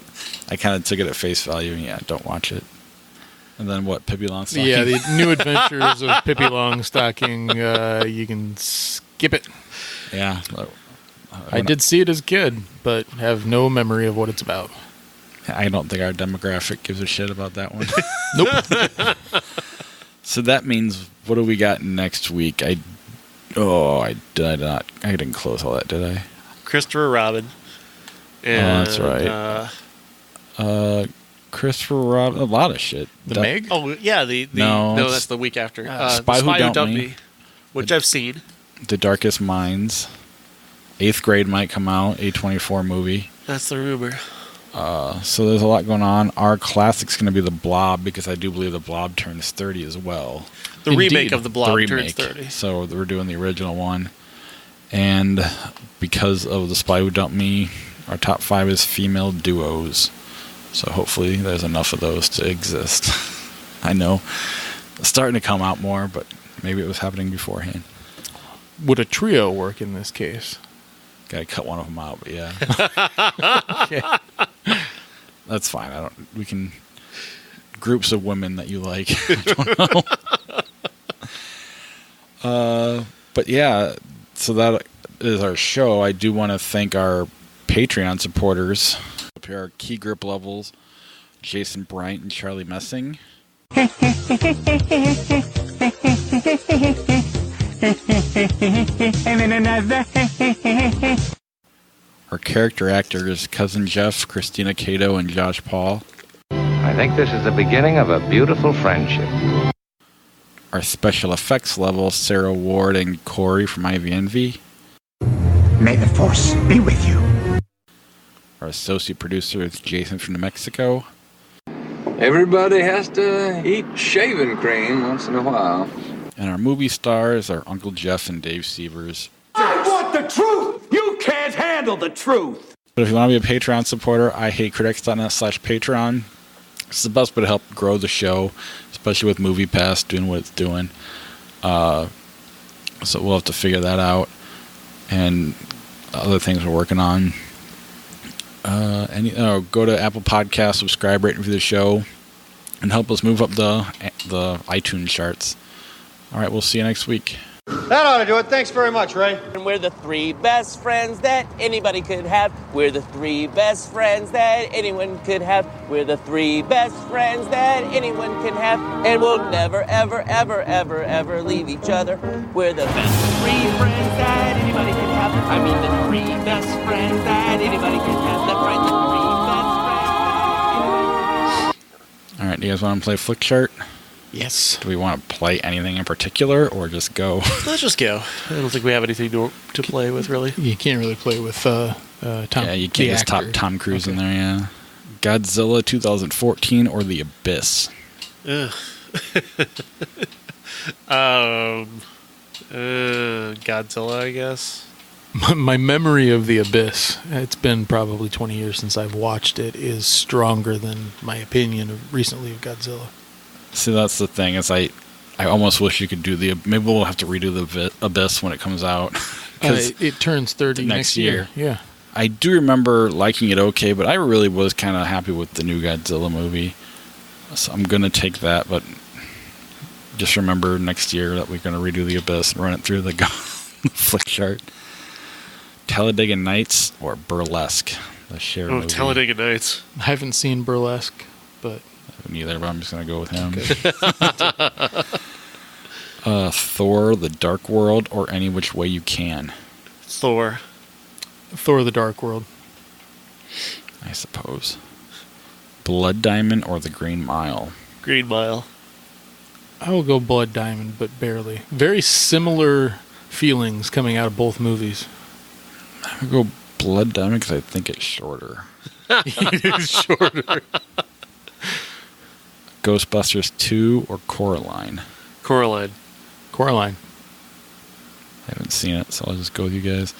I kind of took it at face value, and yeah, don't watch it. And then what, Pippi Longstocking? Yeah, the New Adventures of Pippi Longstocking, you can skip it. Yeah. I did see it as a kid, but have no memory of what it's about. I don't think our demographic gives a shit about that one. Nope. So that means, what do we got next week? I didn't close all that, did I? Christopher Robin. And, that's right. Christopher Robin, a lot of shit. The Meg? Oh, yeah. No, that's the week after. Spy Who Dumped Me, which I've seen. The Darkest Minds. 8th Grade might come out, A24 movie. That's the rumor. So there's a lot going on. Our classic's going to be The Blob, because I do believe The Blob turns 30 as well. The remake of The Blob turns 30. So we're doing the original one. And because of The Spy Who Dumped Me, our top 5 is female duos. So hopefully there's enough of those to exist. I know it's starting to come out more, but maybe it was happening beforehand. Would a trio work in this case? Gotta cut one of them out, but yeah. Okay. That's fine. We can groups of women that you like. I don't know. But yeah, so that is our show. I do want to thank our Patreon supporters. Up here are Key Grip Levels, Jason Bryant, and Charlie Messing. Our character actors, Cousin Jeff, Christina Cato, and Josh Paul. I think this is the beginning of a beautiful friendship. Our special effects level, Sarah Ward and Corey from Ivy Envy. May the Force be with you. Our associate producer is Jason from New Mexico. Everybody has to eat shaving cream once in a while. And our movie stars are Uncle Jeff and Dave Sievers. I want the truth! You can't handle the truth! But if you want to be a Patreon supporter, ihatecritics.net/Patreon. It's the best way to help grow the show, especially with Movie Pass doing what it's doing. So we'll have to figure that out. And other things we're working on. Go to Apple Podcasts, subscribe, rate, and review the show, and help us move up the iTunes charts. All right, we'll see you next week. That ought to do it. Thanks very much, Ray. And we're the 3 best friends that anybody could have. We're the 3 best friends that anyone could have. We're the 3 best friends that anyone can have. And we'll never, ever, ever, ever, ever leave each other. We're the best 3 friends that anybody can have. I mean the 3 best friends that anybody can have. That's right, the 3 best friends. All right, do you guys want to play Flick Chart? Yes. Do we want to play anything in particular, or just go? Let's just go. I don't think we have anything to play with, really. You can't really play with Tom. Yeah, you can't just top Tom Cruise in there, yeah. Godzilla 2014 or The Abyss? Godzilla, I guess. My memory of The Abyss, it's been probably 20 years since I've watched it, is stronger than my opinion recently of Godzilla. See, that's the thing, is I almost wish you could do maybe we'll have to redo The Abyss when it comes out. It turns 30 next year. Yeah. I do remember liking it okay, but I really was kind of happy with the new Godzilla movie. So I'm going to take that, but Just remember next year that we're going to redo The Abyss and run it through the flick chart. Talladega Nights or Burlesque? The Cher movie. Talladega Nights. I haven't seen Burlesque, but... Neither, but I'm just going to go with him. Thor, The Dark World, or Any Which Way You Can? Thor, The Dark World. I suppose. Blood Diamond or The Green Mile? Green Mile. I will go Blood Diamond, but barely. Very similar feelings coming out of both movies. I would go Blood Diamond because I think it's shorter. It is shorter. Ghostbusters 2 or Coraline? Coraline. Coraline. I haven't seen it, so I'll just go with you guys.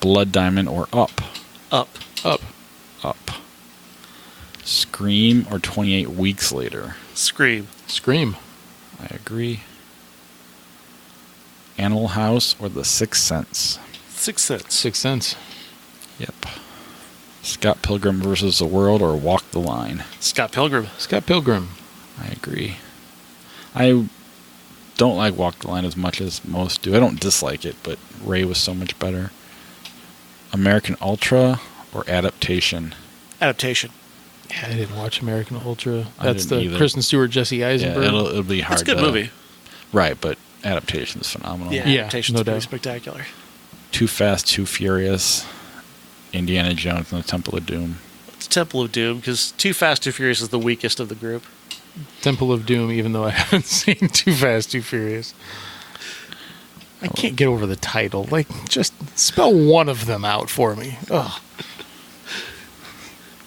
Blood Diamond or Up? Up. Up. Up. Scream or 28 Weeks Later? Scream. Scream. I agree. Animal House or The Sixth Sense? Sixth Sense. Sixth Sense. Yep. Scott Pilgrim versus the World or Walk the Line? Scott Pilgrim. Scott Pilgrim. I agree. I don't like Walk the Line as much as most do. I don't dislike it, but Ray was so much better. American Ultra or Adaptation? Adaptation. Yeah, I didn't watch American Ultra. I That's didn't the either. Kristen Stewart, Jesse Eisenberg. Yeah, it'll be hard. It's a good movie. Right, but Adaptation is phenomenal. Yeah, Adaptation's no pretty doubt. spectacular. Too Fast, Too Furious, Indiana Jones and the Temple of Doom. It's Temple of Doom, because Too Fast, Too Furious is the weakest of the group. Temple of Doom, even though I haven't seen Too Fast, Too Furious. I can't get over the title. Like, just spell one of them out for me. Ugh.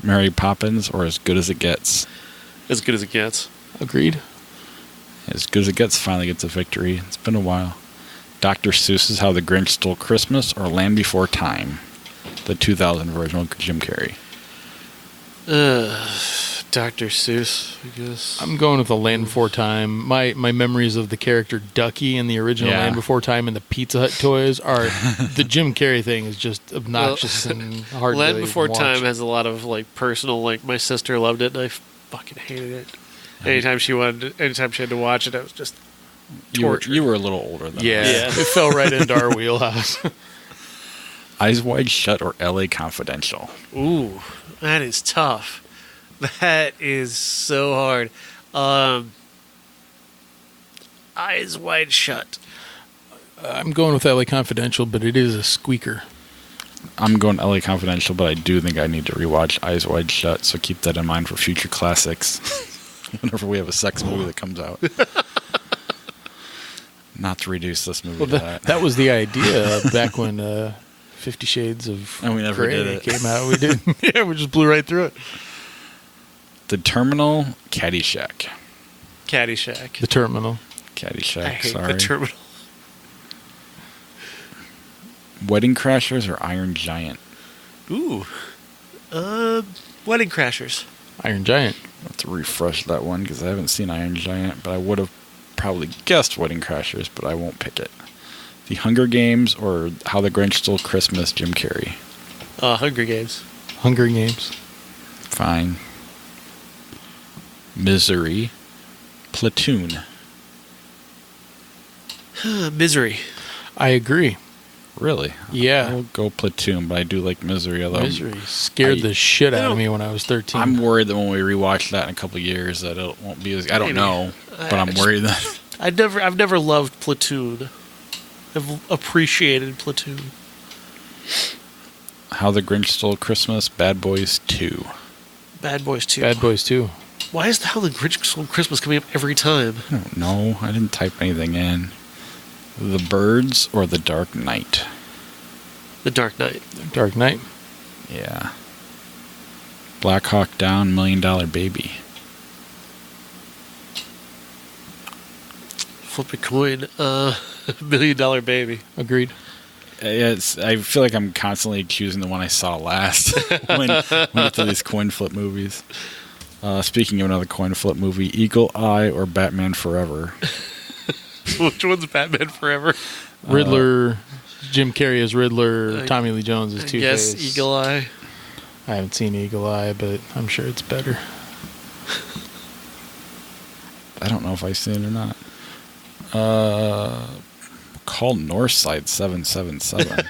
Mary Poppins or As Good as It Gets? As Good as It Gets. Agreed. As Good as It Gets finally gets a victory. It's been a while. Dr. Seuss's How the Grinch Stole Christmas or Land Before Time? The 2000 version with Jim Carrey. Dr. Seuss, I guess. I'm going with The Land Before Time. My memories of the character Ducky in the original Yeah. Land Before Time and the Pizza Hut toys are... the Jim Carrey thing is just obnoxious and hard Land to Before watch. Time has a lot of personal. My sister loved it, and I fucking hated it. Anytime she had to watch it, it was just torture. You were a little older than Yeah, us. it fell right into our wheelhouse. Eyes Wide Shut or L.A. Confidential? Ooh, that is tough. That is so hard. Eyes Wide Shut. I'm going with LA Confidential, but it is a squeaker. I'm going L.A. Confidential, but I do think I need to rewatch Eyes Wide Shut, so keep that in mind for future classics. Whenever we have a sex movie that comes out. Not to reduce this movie to that. That was the idea back when 50 Shades of And we never Grey did it. came out. We did. Yeah, we just blew right through it. The Terminal, Caddyshack. Caddyshack. The Terminal. Caddyshack, I hate sorry. The Terminal. Wedding Crashers or Iron Giant? Ooh. Wedding Crashers. Iron Giant. I have to refresh that one because I haven't seen Iron Giant, but I would have probably guessed Wedding Crashers, but I won't pick it. The Hunger Games or How the Grinch Stole Christmas, Jim Carrey? Hunger Games. Hunger Games. Fine. Misery. Platoon. Misery. I agree. Really? Yeah. I'll go Platoon, but I do like Misery. Although Misery scared the shit out of me when I was 13. I'm worried that when we rewatch that in a couple of years that it won't be as... I don't know, but I'm worried that... I've never loved Platoon. I've appreciated Platoon. How the Grinch Stole Christmas, Bad Boys 2. Bad Boys 2. Bad Boys 2. Why is How the Grinch Stole Christmas coming up every time? I don't know. I didn't type anything in. The Birds or The Dark Knight? The Dark Knight. Dark Knight. Yeah. Black Hawk Down, $1 Million Baby. Flip a coin. $1 Million Baby. Agreed. I feel like I'm constantly choosing the one I saw last when we get to these coin flip movies. Speaking of another coin flip movie, Eagle Eye or Batman Forever? Which one's Batman Forever? Riddler. Jim Carrey as Riddler. Tommy Lee Jones as Two-Face. Yes, Eagle Eye. I haven't seen Eagle Eye, but I'm sure it's better. I don't know if I've seen it or not. Call Northside 777.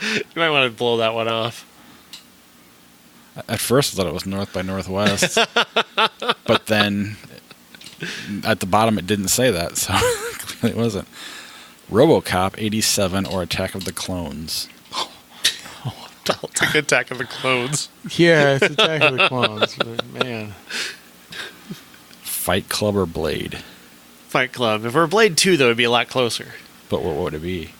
You might want to blow that one off. At first, I thought it was North by Northwest, but then at the bottom it didn't say that, so clearly it wasn't. RoboCop 87 or Attack of the Clones. I'll take Attack of the Clones. Yeah, it's Attack of the Clones. But man. Fight Club or Blade? Fight Club. If it were Blade 2, though, it'd be a lot closer. But what would it be?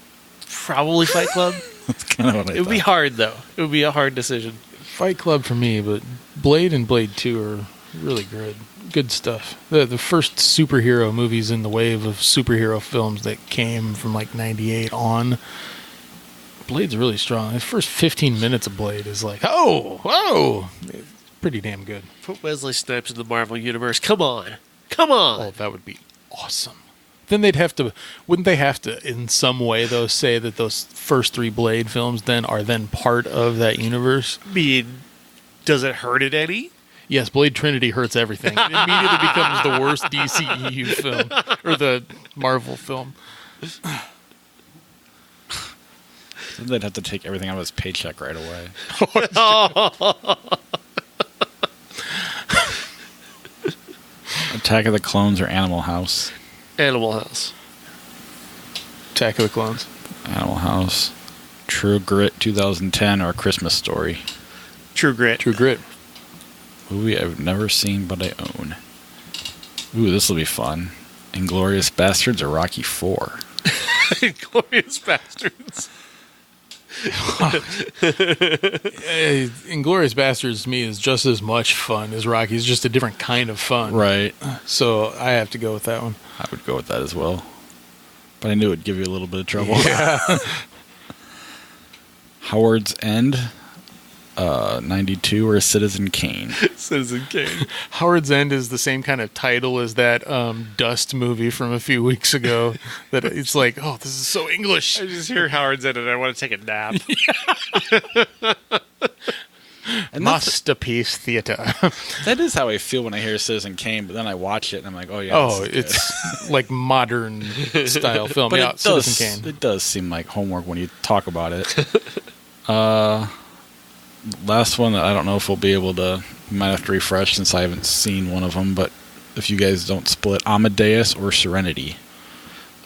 Probably Fight Club. That's kind of what It would be hard, though. It would be a hard decision. Fight Club for me, but Blade and Blade 2 are really good. Good stuff. The first superhero movies in the wave of superhero films that came from like 98 on. Blade's really strong. The first 15 minutes of Blade is like, whoa! It's pretty damn good. Put Wesley Snipes in the Marvel Universe. Come on. Oh, that would be awesome. Then wouldn't they have to, in some way, though, say that those first 3 Blade films are part of that universe? I mean, does it hurt it any? Yes, Blade Trinity hurts everything. It immediately becomes the worst DCEU film, or the Marvel film. Then they'd have to take everything out of his paycheck right away. Attack of the Clones or Animal House? Animal House. Attack of the Clones. Animal House. True Grit 2010 or Christmas Story? True Grit. True Grit. Movie I've never seen but I own. Ooh, this will be fun. Inglourious Bastards or Rocky 4? Inglourious Bastards. Inglourious Bastards to me is just as much fun as Rocky. It's just a different kind of fun. Right. So I have to go with that one. I would go with that as well. But I knew it would give you a little bit of trouble. Yeah. Howard's End, 92 or Citizen Kane? Citizen Kane. Howard's End is the same kind of title as that Dust movie from a few weeks ago. That it's like, oh, this is so English. I just hear Howard's End and I want to take a nap. Masterpiece theater. That is how I feel when I hear Citizen Kane, but then I watch it and I'm like, oh yeah. Oh, it's like modern style film. But yeah, Citizen Kane. It does seem like homework when you talk about it. Last one that I don't know if we'll be able to, might have to refresh since I haven't seen one of them, but if you guys don't split, Amadeus or Serenity?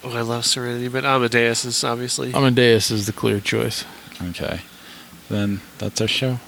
Oh, I love Serenity, but Amadeus is obviously... Amadeus is the clear choice. Okay. Then that's our show.